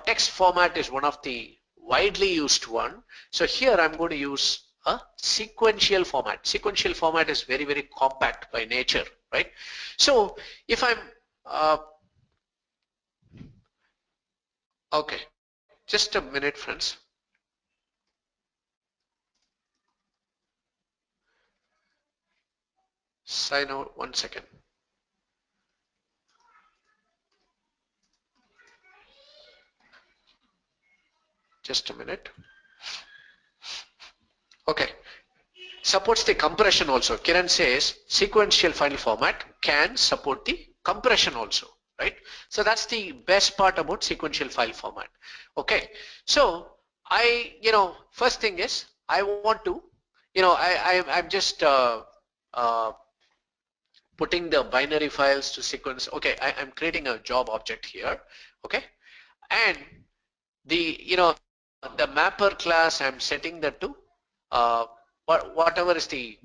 Speaker 1: Text format is one of the widely used one. So here I'm going to use a sequential format. Sequential format is very, very compact by nature, right? So if I'm okay, just a minute, friends. Sign out 1 second. Just a minute. Okay. supports the compression also. Kiran says sequential file format can support the compression also, right? So that's the best part about sequential file format. Okay, so first thing is I want to, I'm just uh, putting the binary files to sequence. Okay, I'm creating a job object here. Okay, and the the mapper class I'm setting that to uh, whatever is the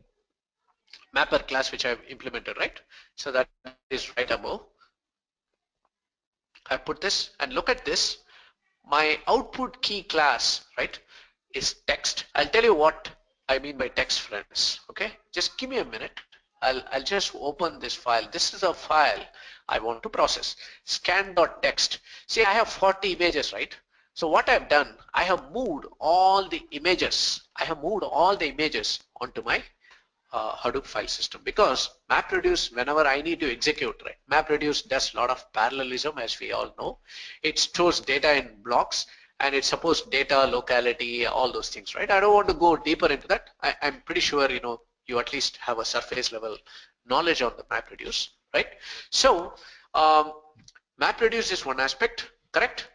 Speaker 1: mapper class which I've implemented, right? So that is right above. I put this and look at this. My output key class, right, is text. I'll tell you what I mean by text, friends. Okay, just give me a minute. I'll just open this file. This is a file I want to process. Scan.txt. See, I have 40 images, right? So what I've done, I have moved all the images. I have moved all the images onto my Hadoop file system, because MapReduce, whenever I need to execute, right, MapReduce does a lot of parallelism, as we all know. It stores data in blocks and it supports data locality, all those things, right? I don't want to go deeper into that. I'm pretty sure you at least have a surface level knowledge on the MapReduce, right? So MapReduce is one aspect, correct?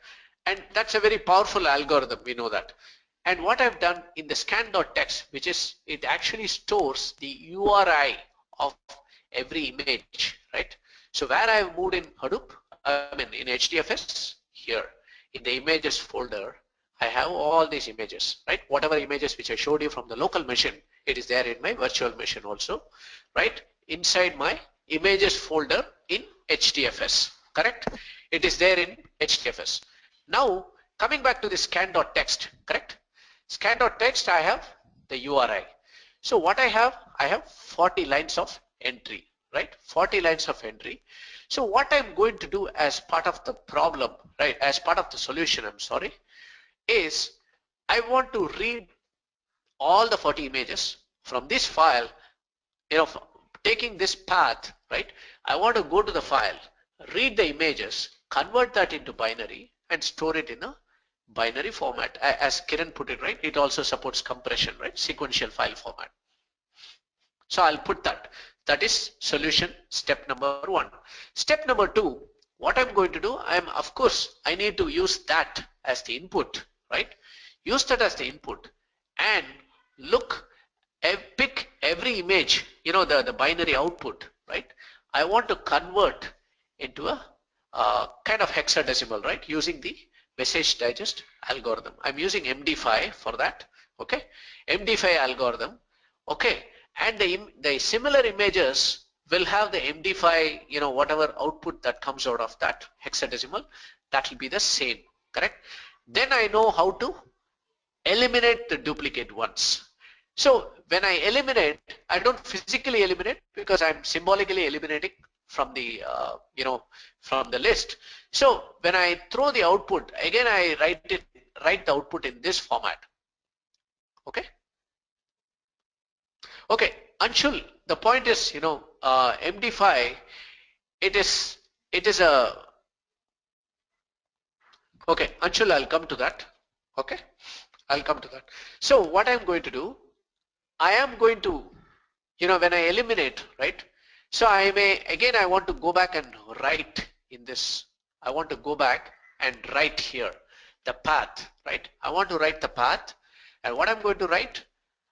Speaker 1: And that's a very powerful algorithm, we know that. And what I've done in the scan.txt, which is, it actually stores the URI of every image, right? So where I've moved in Hadoop, I mean in HDFS, here in the images folder, I have all these images, right? Whatever images which I showed you from the local machine, it is there in my virtual machine also, right? Inside my images folder in HDFS, correct? It is there in HDFS. Now, coming back to the scan.txt, correct? Scan.txt, I have the URI. So what I have 40 lines of entry, right? 40 lines of entry. So what I'm going to do as part of the problem, right, as part of the solution, I'm sorry, is I want to read all the 40 images from this file, taking this path, right? I want to go to the file, read the images, convert that into binary and store it in a binary format. As Kiran put it, right, it also supports compression, right, sequential file format. So I'll put that. That is solution step number 1. Step number 2, what I'm going to do, of course, I need to use that as the input, right? Use that as the input and look, pick every image, the binary output, right? I want to convert into a kind of hexadecimal, right? Using the message digest algorithm. I'm using MD5 for that, okay? MD5 algorithm, okay? And the similar images will have the MD5, whatever output that comes out of that hexadecimal, that will be the same, correct? Then I know how to eliminate the duplicate ones. So when I eliminate, I don't physically eliminate because I'm symbolically eliminating from the from the list. So when I throw the output again, I write the output in this format. Okay. Okay, Anshul, the point is, MD5, it is a, okay, Anshul, I'll come to that. Okay, I'll come to that. So what I'm going to do, I am going to, when I eliminate, right? So I want to go back and write in this. I want to go back and write here the path, right? I want to write the path, and what I'm going to write,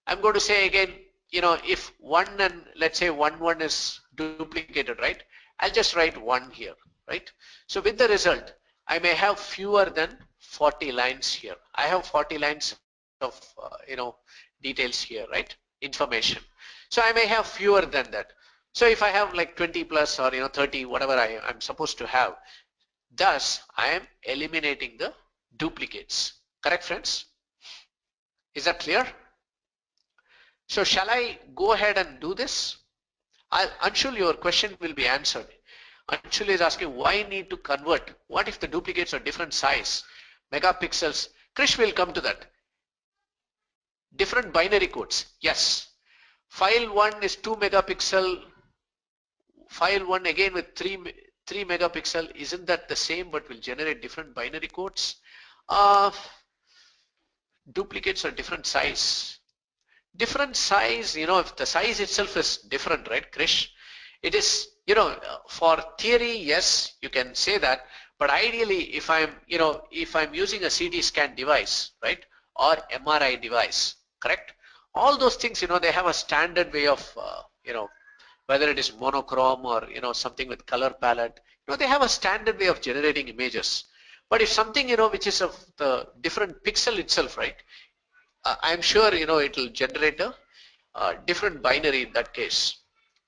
Speaker 1: I'm going to say again, if one and let's say one is duplicated, right? I'll just write 1 here, right? So with the result, I may have fewer than 40 lines here. I have 40 lines of details here, right? Information. So I may have fewer than that. So if I have like 20 plus or 30, whatever I'm supposed to have, thus I am eliminating the duplicates. Correct, friends? Is that clear? So shall I go ahead and do this? Anshul, your question will be answered. Anshul is asking, why need to convert? What if the duplicates are different size? Megapixels. Krish will come to that. Different binary codes. Yes. File 1 is 2 megapixel. File 1 again with 3 megapixel. Isn't that the same but will generate different binary codes? Duplicates are different size. different size, if the size itself is different, right, Krish? It is, for theory, yes, you can say that, but ideally, if I'm using a CT scan device, right, or MRI device, correct? All those things, they have a standard way of, whether it is monochrome or, something with color palette, they have a standard way of generating images. But if something, which is of the different pixel itself, right, I'm sure it will generate a different binary in that case,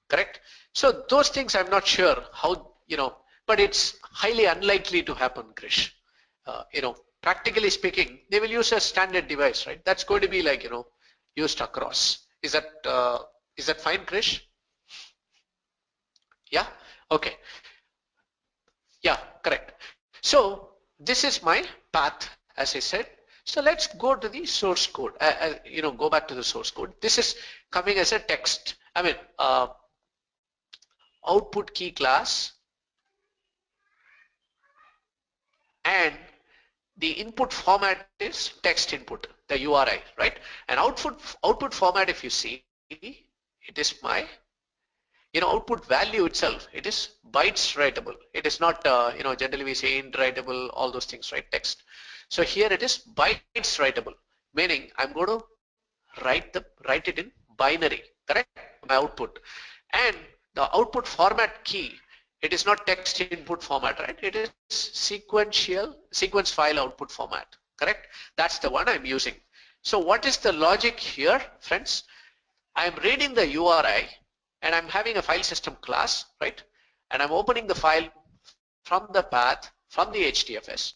Speaker 1: correct? So those things I'm not sure how, but it's highly unlikely to happen, Krish. Practically speaking, they will use a standard device, right? That's going to be like used across. Is that fine, Krish? Yeah. Okay. Yeah. Correct. So this is my path, as I said. So let's go to the source code. Go back to the source code. This is coming as a text. I mean, output key class, and the input format is text input, the URI, right? And output format, if you see, it is my output value itself. It is bytes writable. It is not generally we say int writable, all those things, right? Text. So here it is bytes writable, meaning I'm going to write it in binary, correct? My output. And the output format key, it is not text input format, right? It is sequence file output format, correct? That's the one I'm using. So what is the logic here, friends? I'm reading the URI and I'm having a file system class, right? And I'm opening the file from the path from the HDFS,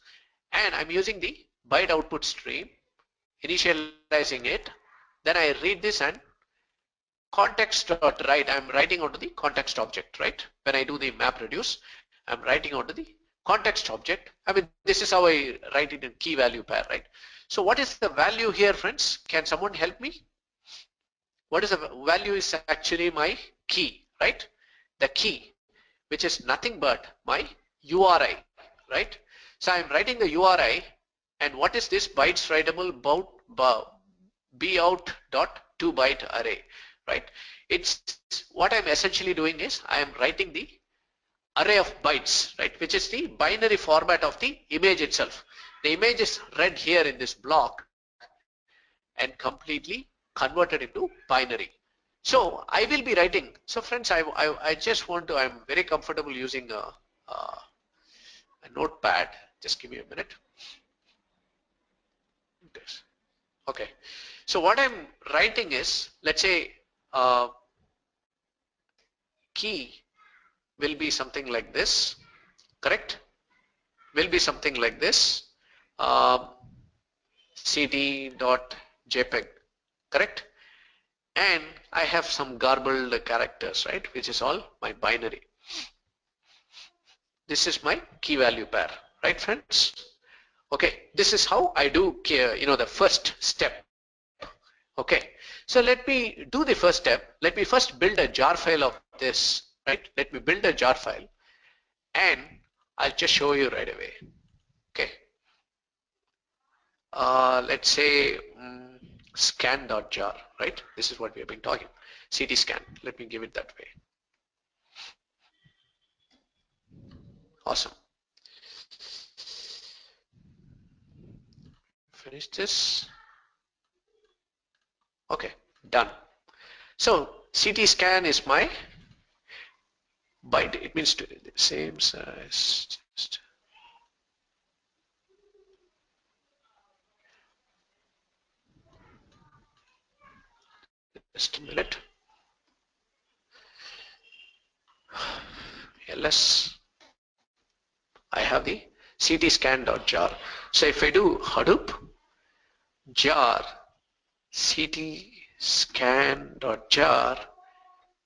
Speaker 1: and I'm using the byte output stream, initializing it. Then I read this and context.write, I'm writing onto the context object, right? When I do the map reduce, I'm writing onto the context object. I mean, this is how I write it in key value pair, right? So what is the value here, friends? Can someone help me? What is the value is actually my key, right? The key, which is nothing but my URI, right? So I'm writing the URI, and what is this bytes writable bout dot 2 byte array, right? It's what I'm essentially doing is I am writing the array of bytes, right, which is the binary format of the image itself. The image is read here in this block and completely converted into binary. So I will be writing. So friends, I just want to, I'm very comfortable using a notepad. Just give me a minute. Okay. So what I'm writing is, let's say key will be something like this, correct? Will be something like this, cd.jpg, correct? And I have some garbled characters, right, which is all my binary. This is my key value pair, right, friends? Okay, this is how I do, the first step. Okay, so let me do the first step. Let me first build a jar file of this, right? Let me build a jar file, and I'll just show you right away. Okay, let's say scan.jar, right? This is what we have been talking. CT scan. Let me give it that way. Awesome. Finish this. Okay, done. So CT scan is my byte. It means to the same size. Just a minute. ls. I have the ctscan.jar. So if I do Hadoop jar ctscan.jar,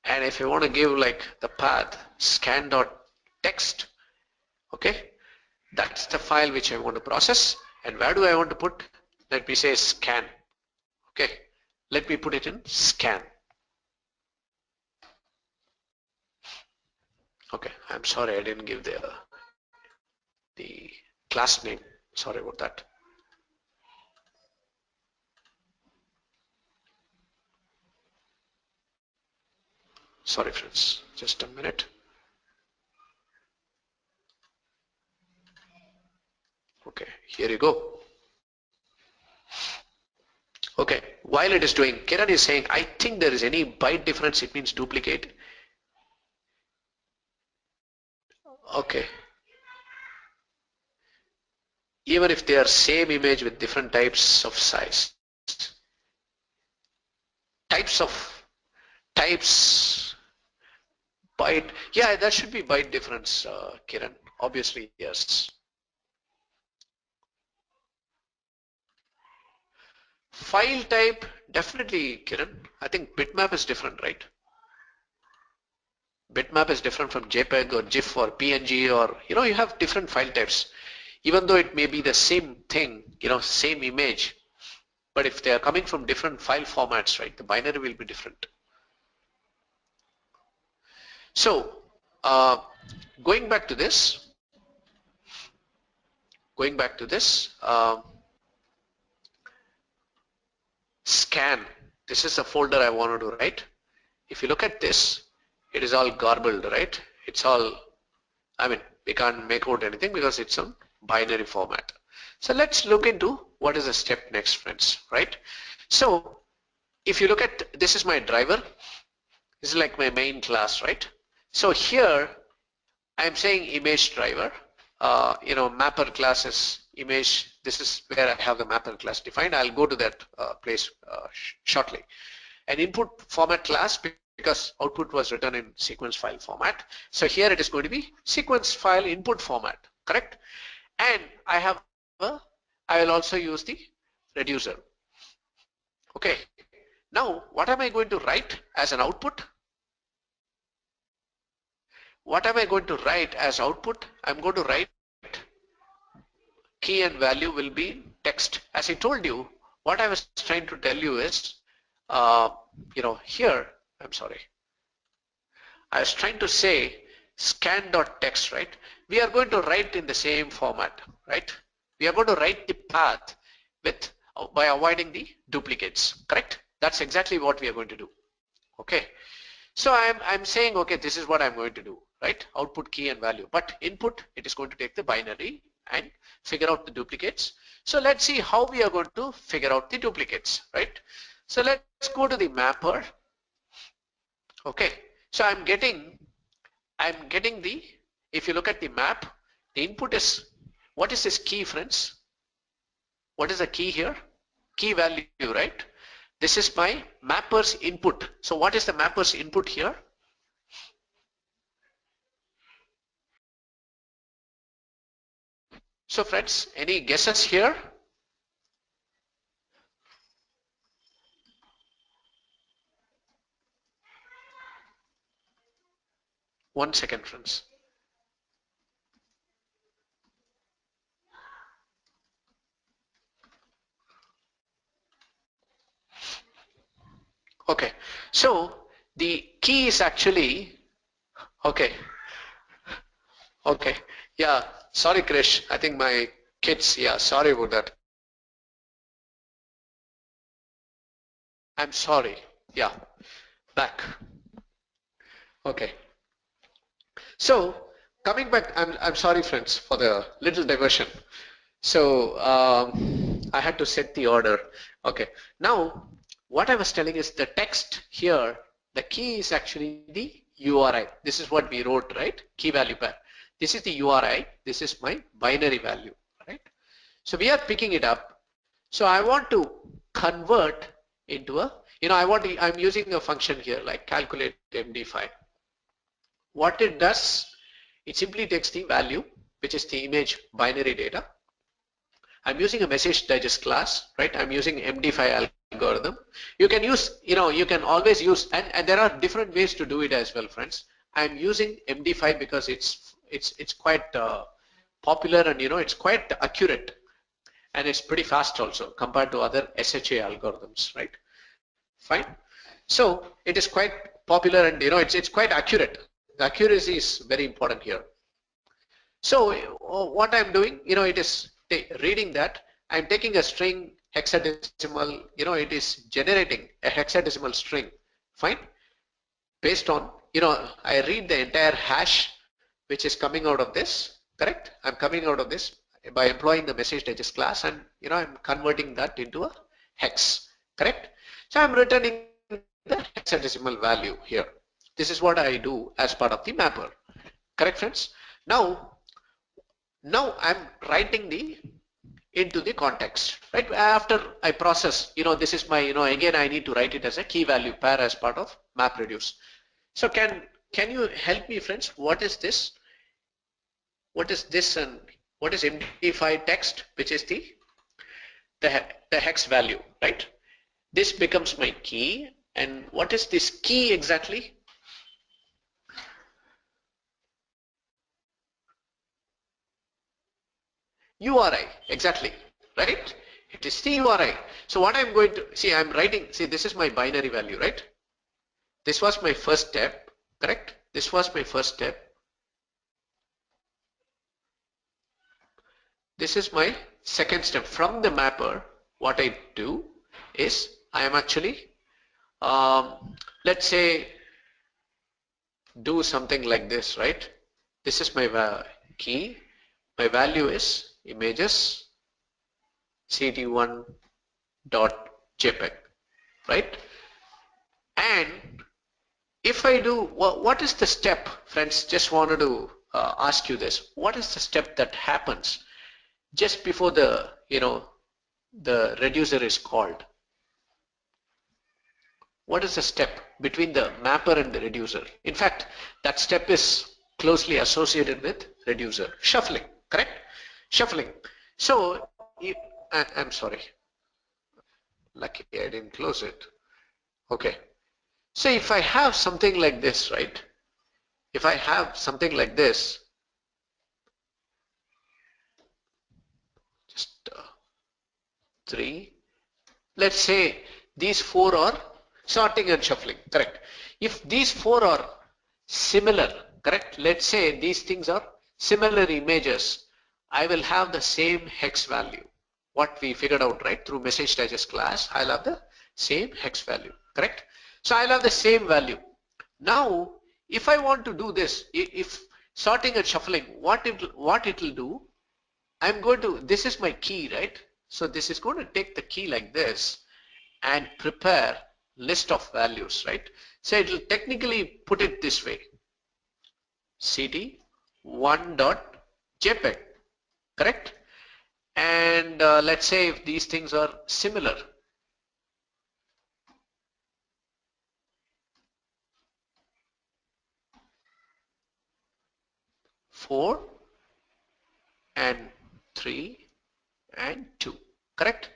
Speaker 1: and if I want to give like the path scan.text, okay, that's the file which I want to process. And where do I want to put? Let me say scan. Okay, let me put it in scan. Okay, I'm sorry I didn't give the class name. Sorry about that. Sorry friends, just a minute. Okay, here you go. Okay, while it is doing, Kiran is saying, I think there is any byte difference, it means duplicate. Okay. Even if they are same image with different types of size. Types byte, yeah, that should be byte difference, Kiran, obviously, yes. File type, definitely, Kiran. I think bitmap is different, right? Bitmap is different from JPEG or GIF or PNG, or you have different file types. Even though it may be the same thing, same image, but if they are coming from different file formats, right, the binary will be different. So going back to this, scan. This is a folder I wanted to write. If you look at this, it is all garbled, right? It's all, I mean, we can't make out anything because it's a binary format. So let's look into what is the step next, friends, right? So if you look at, this is my driver. This is like my main class, right? So here I'm saying image driver. Mapper class is image. This is where I have the mapper class defined. I'll go to that place shortly. An input format class, because output was written in sequence file format. So here it is going to be sequence file input format, correct? And I will also use the reducer. Okay. Now, what am I going to write as an output? What am I going to write as output? I'm going to write key and value will be text. As I told you, what I was trying to tell you is, here, I'm sorry. I was trying to say scan.text, right? We are going to write in the same format, right? We are going to write the path by avoiding the duplicates, correct? That's exactly what we are going to do. Okay. So I'm saying, okay, this is what I'm going to do, right? Output key and value, but input, it is going to take the binary and figure out the duplicates. So let's see how we are going to figure out the duplicates, right? So let's go to the mapper. Okay, so I'm getting the, if you look at the map, the input is, what is this key, friends? What is the key here? Key value, right? This is my mapper's input. So what is the mapper's input here? So friends, any guesses here? One second, friends. Okay, so the key is actually, okay, okay, yeah, sorry Krish, I think my kids, yeah, sorry about that. I'm sorry, yeah, back. Okay, so coming back, I'm sorry friends for the little diversion. So I had to set the order. Okay, now what I was telling is the text here, the key is actually the URI. This is what we wrote, right? Key value pair. This is the URI. This is my binary value, right? So we are picking it up. So I want to convert into a, I'm using a function here like calculate MD5. What it does, it simply takes the value, which is the image binary data. I'm using a message digest class, right? I'm using MD5 algorithm. You can use, you can always use, and there are different ways to do it as well, friends. I'm using MD5 because it's quite popular, and it's quite accurate, and it's pretty fast also compared to other SHA algorithms, right? Fine. So it is quite popular, and it's quite accurate. The accuracy is very important here. So what I'm doing, it is reading that. I'm taking a string hexadecimal, it is generating a hexadecimal string, fine, based on I read the entire hash which is coming out of this, correct? I'm coming out of this by employing the message digest class, and I'm converting that into a hex, correct? So I'm returning the hexadecimal value here. This is what I do as part of the mapper, correct friends? Now I'm writing the into the context, right? After I process, this is my, again I need to write it as a key value pair as part of map reduce. So can you help me, friends? What is this? What is this, and what is MD5 text, which is the hex value, right? This becomes my key, and what is this key exactly? URI, exactly, right? It is the URI. So what I'm going to see, I'm writing. See, this is my binary value, right? This was my first step, correct? This was my first step. This is my second step. From the mapper, what I do is I am actually, let's say, do something like this, right? This is my key. My value is images cd1.jpg, right? And if I do, what is the step, friends? Just wanted to ask you this. What is the step that happens just before the reducer is called? What is the step between the mapper and the reducer? In fact, that step is closely associated with reducer. Shuffling, correct? Shuffling. So, I'm sorry. Lucky I didn't close it. Okay. So if I have something like this, right? If I have something like this, just 3, let's say these 4 are sorting and shuffling, correct? If these 4 are similar, correct? Let's say these things are similar images, I will have the same hex value. What we figured out, right? Through message digest class, I'll have the same hex value, correct? So I'll have the same value. Now, if I want to do this, if sorting and shuffling, what it will do, I'm going to, this is my key, right? So this is going to take the key like this and prepare list of values, right? So it will technically put it this way: cd1.jpg, correct? And let's say if these things are similar, 4 and 3 and 2, correct?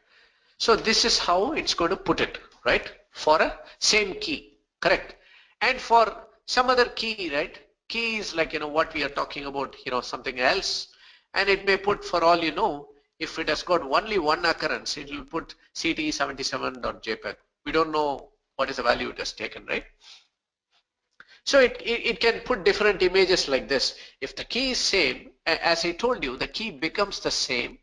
Speaker 1: So this is how it's going to put it, right? For a same key, correct? And for some other key, right? Key is like, what we are talking about, something else. And it may put, for all you know, if it has got only one occurrence, it will put cd77.jpg. We don't know what is the value it has taken, right? So it can put different images like this. If the key is same, as I told you, the key becomes the same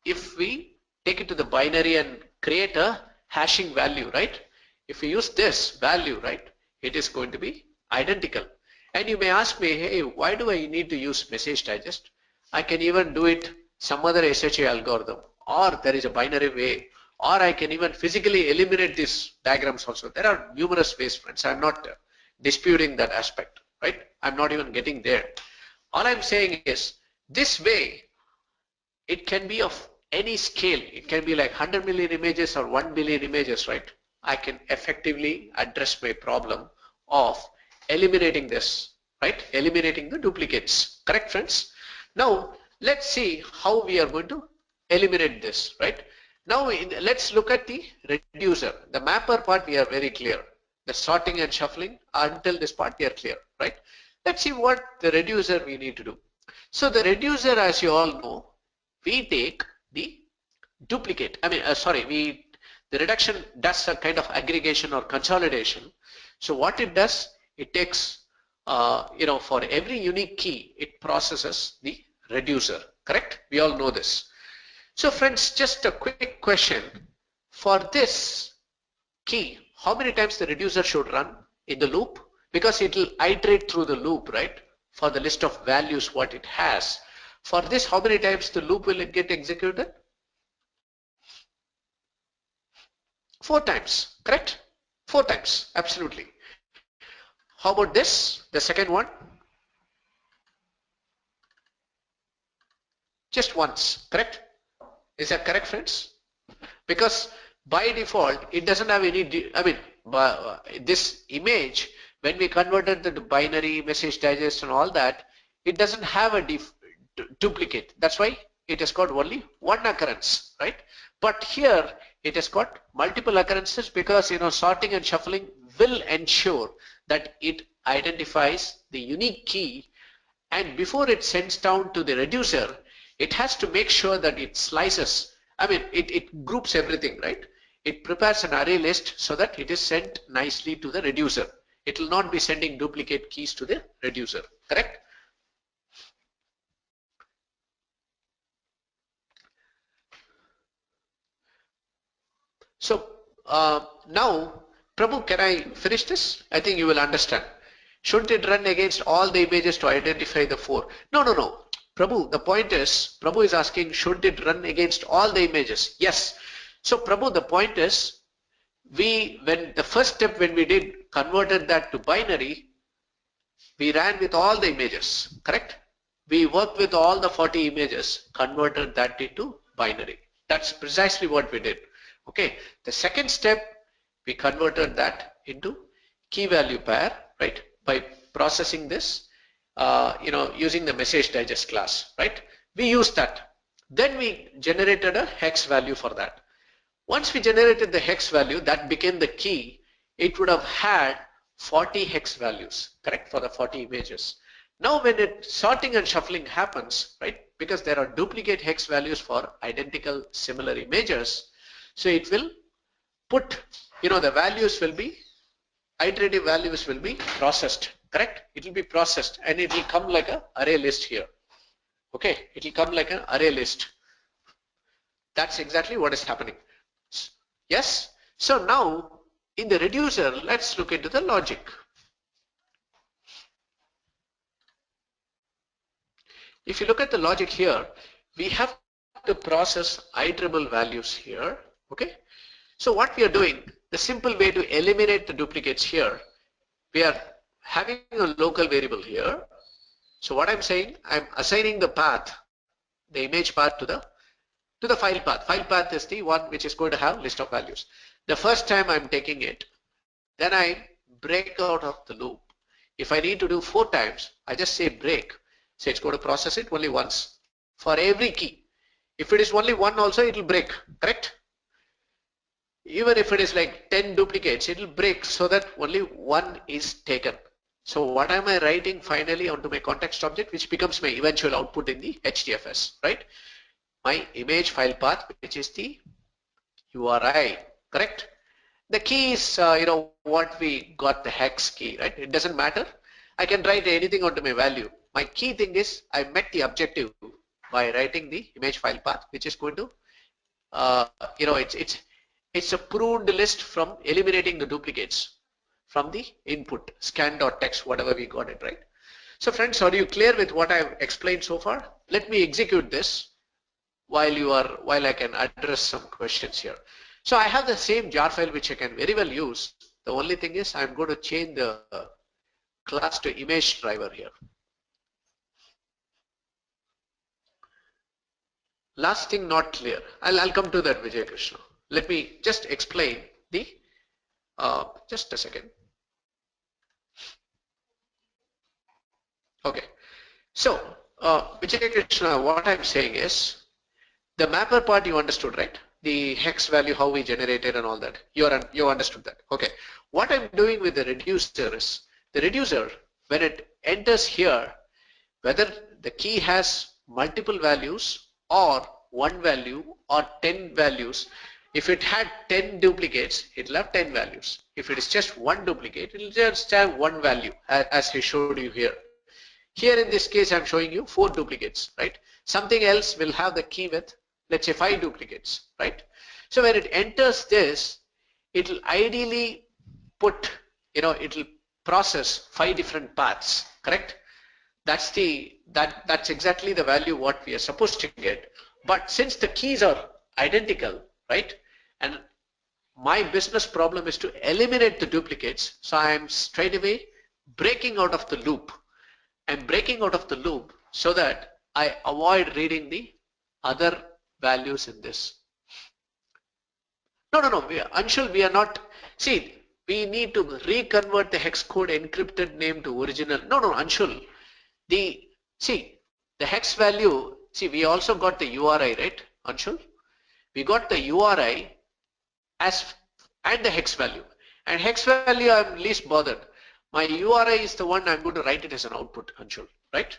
Speaker 1: if we take it to the binary and create a hashing value, right? If we use this value, right, it is going to be identical. And you may ask me, hey, why do I need to use message digest? I can even do it some other SHA algorithm, or there is a binary way, or I can even physically eliminate these diagrams also. There are numerous ways, friends. I'm not disputing that aspect, right? I'm not even getting there. All I'm saying is this way it can be of any scale. It can be like 100 million images or 1 billion images, right? I can effectively address my problem of eliminating this, right? Eliminating the duplicates, correct friends? Now let's see how we are going to eliminate this, right? Now let's look at the reducer. The mapper part we are very clear. The sorting and shuffling, until this part we are clear, right? Let's see what the reducer we need to do. So the reducer, as you all know, we take the duplicate. The reduction does a kind of aggregation or consolidation. So what it does, it takes, for every unique key, it processes the reducer, correct? We all know this. So friends, just a quick question. For this key, how many times the reducer should run in the loop? because it will iterate through the loop, right, for the list of values what it has. For this, how many times the loop will get executed? 4 times, correct? 4 times, absolutely. How about this, the second one? Just once, correct? Is that correct, friends? Because by default, it doesn't have any, I mean, this image, when we converted the binary, message digest and all that, it doesn't have a duplicate. That's why it has got only one occurrence, right? But here, it has got multiple occurrences because, sorting and shuffling will ensure that it identifies the unique key, and before it sends down to the reducer, it has to make sure that it slices, I mean it groups everything, right? It prepares an array list so that it is sent nicely to the reducer. It will not be sending duplicate keys to the reducer, correct? So now, Prabhu, can I finish this? I think you will understand. Shouldn't it run against all the images to identify the 4? No, no, no. Prabhu, the point is, Prabhu is asking, should it run against all the images? Yes. So Prabhu, the point is, when the first step when we did converted that to binary, we ran with all the images, correct? We worked with all the 40 images, converted that into binary. That's precisely what we did. Okay, the second step, we converted that into key value pair, right? By processing this, using the message digest class, right? We used that. Then we generated a hex value for that. Once we generated the hex value, that became the key. It would have had 40 hex values, correct, for the 40 images. Now when it sorting and shuffling happens, right, because there are duplicate hex values for identical similar images, so it will put, the values will be, iterative values will be processed, correct? It will be processed and it will come like a array list here. Okay, it will come like an array list. That's exactly what is happening. Yes? So now in the reducer, let's look into the logic. If you look at the logic here, we have to process iterable values here. Okay? So what we are doing, the simple way to eliminate the duplicates here, we are having a local variable here. So what I'm saying, I'm assigning the path, the image path to the file path. File path is the one which is going to have list of values. The first time I'm taking it, then I break out of the loop. If I need to do 4 times, I just say break. So it's going to process it only once for every key. If it is only one also, it will break, correct? Even if it is like 10 duplicates, it will break so that only one is taken. So what am I writing finally onto my context object, which becomes my eventual output in the HDFS, right? My image file path, which is the URI, correct? The key is, what we got the hex key, right? It doesn't matter. I can write anything onto my value. My key thing is I met the objective by writing the image file path, which is going to, uh, it's a pruned list from eliminating the duplicates from the input scan.text, whatever we got it, right? So friends, are you clear with what I've explained so far? Let me execute this while I can address some questions here. So I have the same jar file which I can very well use. The only thing is I'm going to change the class to image driver here. Last thing not clear. I'll come to that, Vijay Krishna. Let me just explain the, just a second. Okay. So, Vijay Krishna, what I'm saying is, the mapper part you understood, right? The hex value, how we generated and all that. You understood that. Okay. What I'm doing with the reducer is, the reducer, when it enters here, whether the key has multiple values or one value or 10 values, if it had 10 duplicates, it'll have 10 values. If it is just one duplicate, it'll just have one value, as I showed you here. Here in this case, I'm showing you 4 duplicates, right? Something else will have the key with, let's say, 5 duplicates, right? So when it enters this, it'll ideally put, it'll process 5 different paths, correct? That's exactly the value what we are supposed to get. But since the keys are identical, right? And my business problem is to eliminate the duplicates, so I am straight away breaking out of the loop. I'm breaking out of the loop so that I avoid reading the other values in this. No, Anshul, we are not. See, we need to reconvert the hex code encrypted name to original. No, Anshul. The see the hex value. See, we also got the URI, right, Anshul? We got the URI as and the hex value. And hex value, I'm least bothered. My URI is the one I'm going to write it as an output, Anshul, right?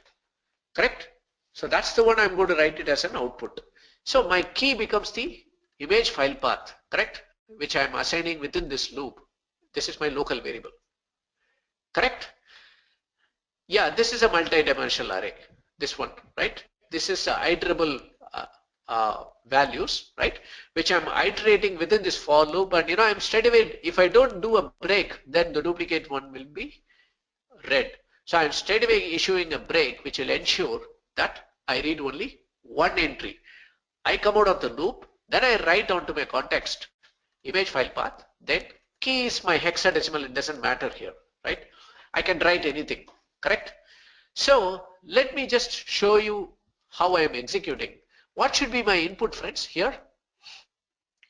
Speaker 1: Correct? So that's the one I'm going to write it as an output. So my key becomes the image file path, correct? Which I'm assigning within this loop. This is my local variable, correct? Yeah, this is a multi-dimensional array. This one, right? This is iterable values, right? Which I'm iterating within this for loop, and I'm straight away. If I don't do a break, then the duplicate one will be read. So I'm straight away issuing a break, which will ensure that I read only one entry. I come out of the loop, then I write onto my context image file path, then key is my hexadecimal, it doesn't matter here, right? I can write anything, correct? So let me just show you how I am executing. What should be my input, friends, here?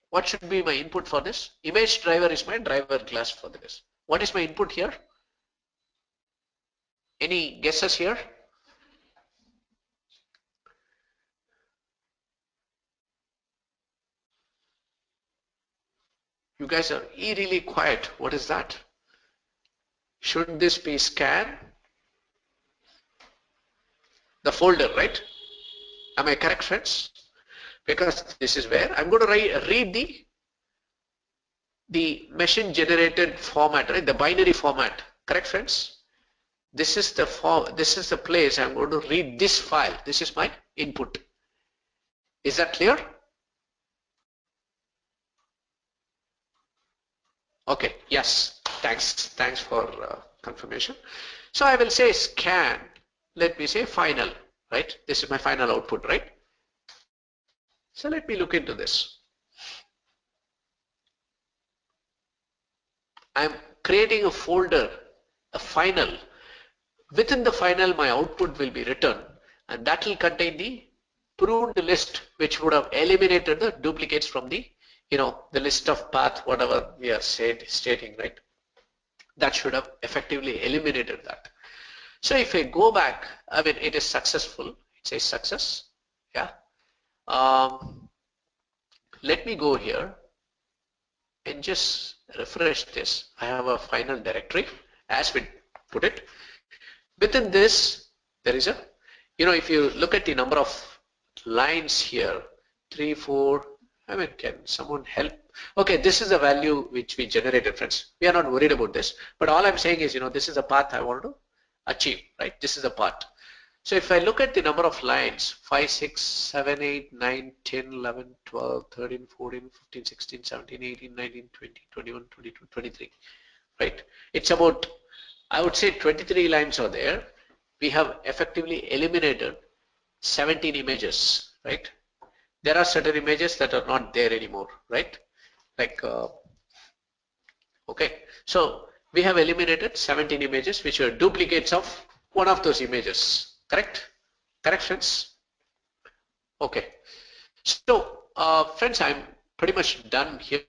Speaker 1: What should be my input for this? Image driver is my driver class for this. What is my input here? Any guesses here? You guys are eerily quiet. What is that? Should this be scan? The folder, right? Am I correct, friends? Because this is where I'm going to read the machine generated format, right? The binary format, correct, friends? This is the form. This is the place I'm going to read this file. This is my input. Is that clear? Okay. Yes. Thanks for confirmation. So I will say scan. Let me say final, right? This is my final output, right? So let me look into this. I'm creating a folder, a final. Within the final, my output will be written, and that will contain the pruned list, which would have eliminated the duplicates from the the list of path, whatever we are stating, right? That should have effectively eliminated that. So if I go back, I mean, it is successful. It says success. Yeah. Let me go here and just refresh this. I have a final directory as we put it. Within this, there is a, if you look at the number of lines here, 3, 4, I mean, can someone help? Okay, this is the value which we generated, friends. We are not worried about this, but all I'm saying is, this is a path I want to achieve, right? This is a path. So if I look at the number of lines, 5, 6, 7, 8, 9, 10, 11, 12, 13, 14, 15, 16, 17, 18, 19, 20, 21, 22, 23, right? It's about, I would say 23 lines are there. We have effectively eliminated 17 images, right? There are certain images that are not there anymore, right? Like, okay, so we have eliminated 17 images which are duplicates of one of those images, correct? Correct, friends? Okay, so friends, I'm pretty much done here.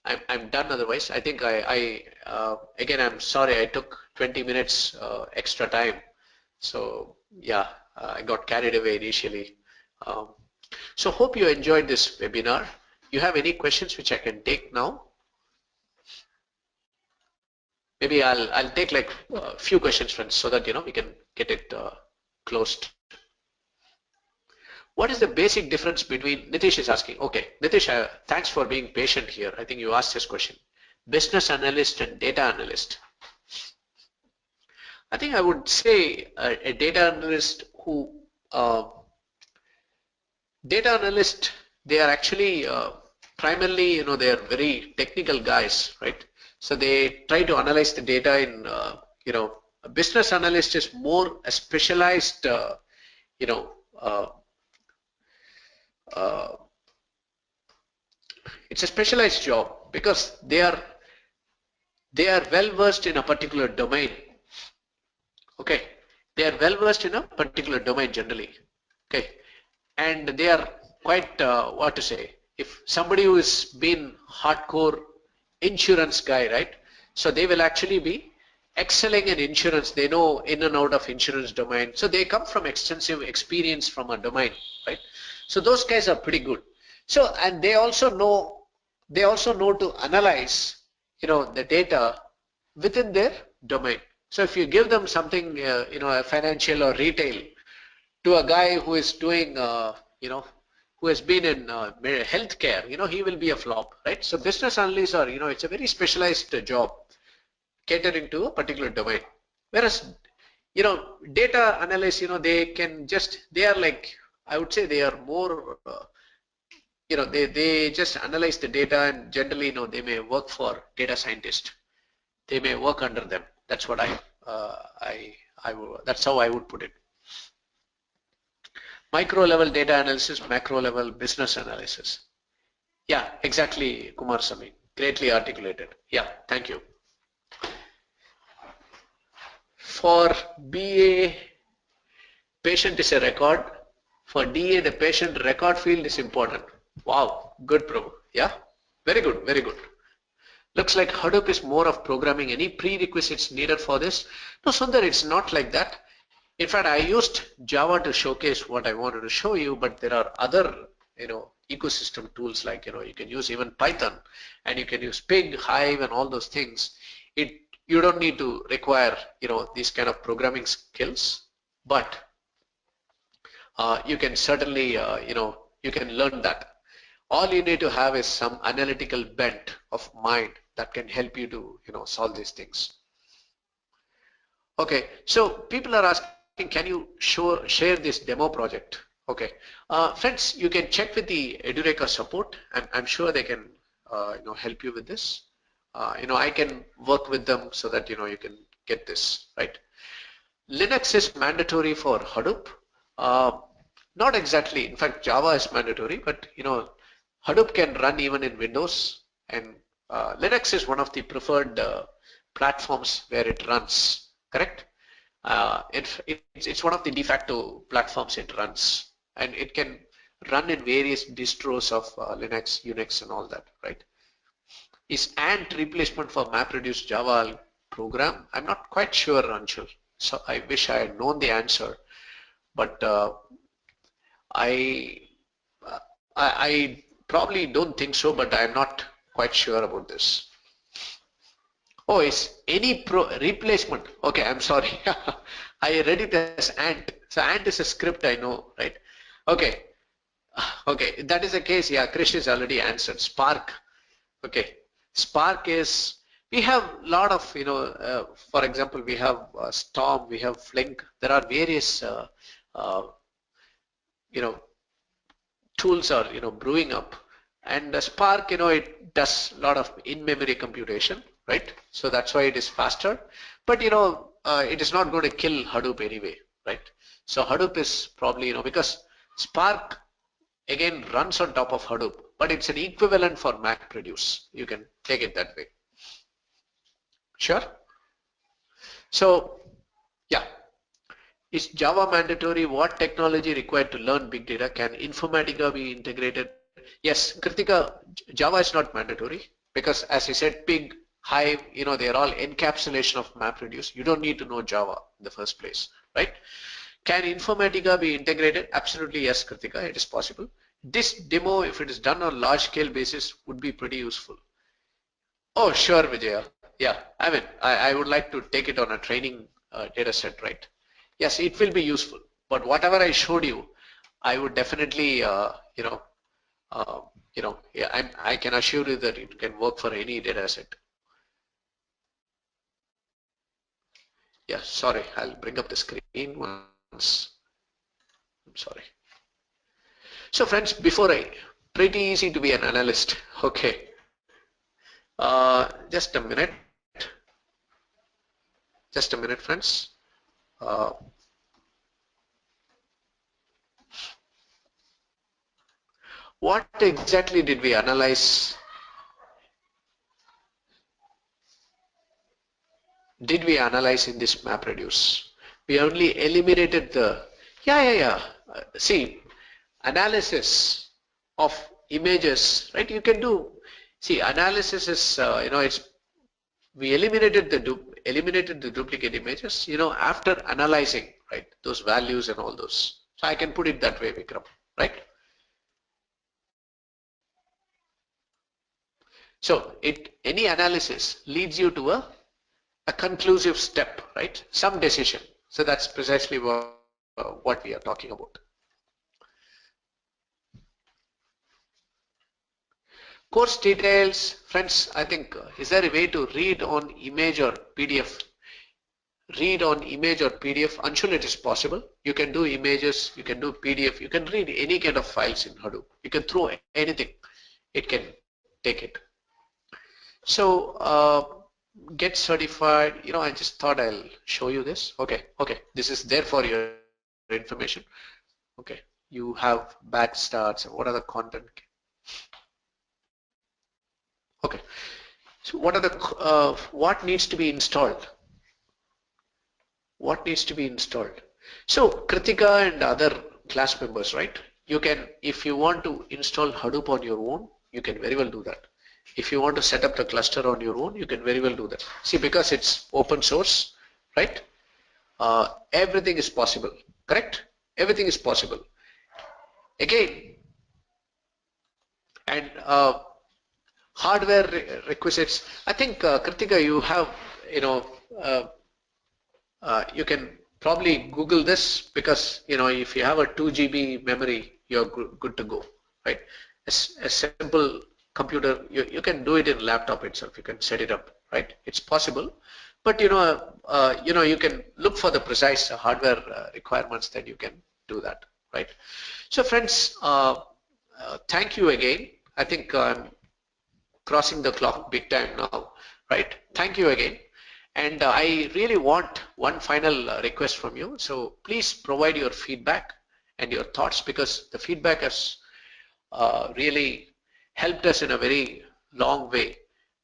Speaker 1: I'm done otherwise. I think again, I'm sorry I took 20 minutes extra time. So yeah, I got carried away initially. So hope you enjoyed this webinar. You have any questions which I can take now? Maybe I'll take like a few questions, friends, so that we can get it closed. What is the basic difference between, Nitish is asking, okay, Nitish, thanks for being patient here. I think you asked this question. Business analyst and data analyst. I think I would say a data analyst who, they are actually primarily, they are very technical guys, right? So they try to analyze the data in, a business analyst is more a specialized, you know, uh, uh, it's a specialized job because they are well versed in a particular domain. Okay, they are well versed in a particular domain generally. Okay, and they are quite what to say. If somebody who has been hardcore insurance guy, right? So they will actually be excelling in insurance. They know in and out of insurance domain. So they come from extensive experience from a domain, right? So those guys are pretty good. So and they also know to analyze, the data within their domain. So if you give them something, a financial or retail to a guy who is doing, who has been in healthcare, he will be a flop, right? So business analysts are, it's a very specialized job catering to a particular domain. Whereas, data analysts, they are like, I would say they are more, they just analyze the data and generally, they may work for data scientists. They may work under them. That's what that's how I would put it. Micro level data analysis, macro level business analysis. Yeah, exactly, Kumar Sami. Greatly articulated. Yeah, thank you. For BA, patient is a record. For DA, the patient record field is important. Wow, good, Prabhu. Yeah, very good, very good. Looks like Hadoop is more of programming. Any prerequisites needed for this? No, Sundar, it's not like that. In fact, I used Java to showcase what I wanted to show you, but there are other, ecosystem tools like, you can use even Python and you can use Pig, Hive and all those things. You don't need to require, these kind of programming skills, but you can certainly, you can learn that. All you need to have is some analytical bent of mind that can help you to, solve these things. Okay, so people are asking, can you share this demo project? Okay, friends, you can check with the Edureka support, and I'm sure they can, help you with this. I can work with them so that you can get this right. Linux is mandatory for Hadoop. Uh, Not exactly. In fact, Java is mandatory, but Hadoop can run even in Windows, and Linux is one of the preferred platforms where it runs. Correct? It's one of the de facto platforms it runs, and it can run in various distros of Linux, Unix, and all that. Right? Is Ant replacement for MapReduce Java program? I'm not quite sure, Anshul. So I wish I had known the answer, but I, I probably don't think so, but I'm not quite sure about this. Oh, is any replacement? Okay, I'm sorry. I read it as Ant. So Ant is a script, I know, right? Okay, okay, if that is the case. Yeah, Krish has already answered. Spark. Okay, Spark is, we have a lot of, for example, we have Storm, we have Flink. There are various, uh, you know, tools are, brewing up. And Spark, it does a lot of in-memory computation, right? So that's why it is faster. But, it is not going to kill Hadoop anyway, right? So Hadoop is probably, because Spark again runs on top of Hadoop, but it's an equivalent for MapReduce. You can take it that way. Sure. So yeah, is Java mandatory? What technology required to learn big data? Can Informatica be integrated? Yes, Kritika, Java is not mandatory because, as I said, Pig, Hive, they're all encapsulation of MapReduce. You don't need to know Java in the first place, right? Can Informatica be integrated? Absolutely yes, Kritika, it is possible. This demo, if it is done on large scale basis, would be pretty useful. Oh, sure, Vijaya. Yeah, I mean, I would like to take it on a training data set, right? Yes, it will be useful. But whatever I showed you, I would definitely, yeah, I can assure you that it can work for any data set. Yeah, sorry, I'll bring up the screen once. I'm sorry. So friends, pretty easy to be an analyst. Okay. Just a minute. Just a minute, friends. Uh, what exactly did we analyze? Did we analyze in this map reduce? We only eliminated the, yeah. See, analysis of images, right? You can do, see, analysis is, it's, we eliminated the duplicate images, after analyzing, right, those values and all those. So I can put it that way, Vikram, right? So any analysis leads you to a conclusive step, right? Some decision. So that's precisely what we are talking about. Course details, friends, I think, is there a way to read on image or PDF? Read on image or PDF? Anshul, it is possible. You can do images, you can do PDF, you can read any kind of files in Hadoop. You can throw anything, it can take it. So get certified, I just thought I'll show you this. Okay, this is there for your information. Okay, you have batch starts. What are the content? Okay, so what are the what needs to be installed? What needs to be installed? So Kritika and other class members, right? You can, if you want to install Hadoop on your own, you can very well do that. If you want to set up the cluster on your own, you can very well do that. See, because it's open source, right? Everything is possible, correct? Everything is possible. Again, and hardware requisites. I think Kritika, you have, you know, uh, you can probably Google this because if you have a 2 GB memory, you're good to go, right? A simple computer, you can do it in laptop itself. You can set it up, right? It's possible, but you can look for the precise hardware requirements, that you can do that, right? So friends, thank you again. I think I'm crossing the clock big time now, right? Thank you again. And I really want one final request from you. So please provide your feedback and your thoughts, because the feedback has really helped us in a very long way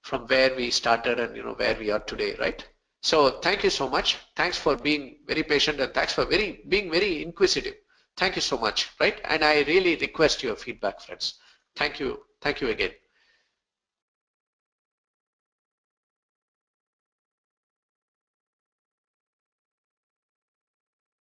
Speaker 1: from where we started and where we are today, right? So thank you so much. Thanks for being very patient, and thanks for being very inquisitive. Thank you so much, right? And I really request your feedback, friends. Thank you. Thank you again.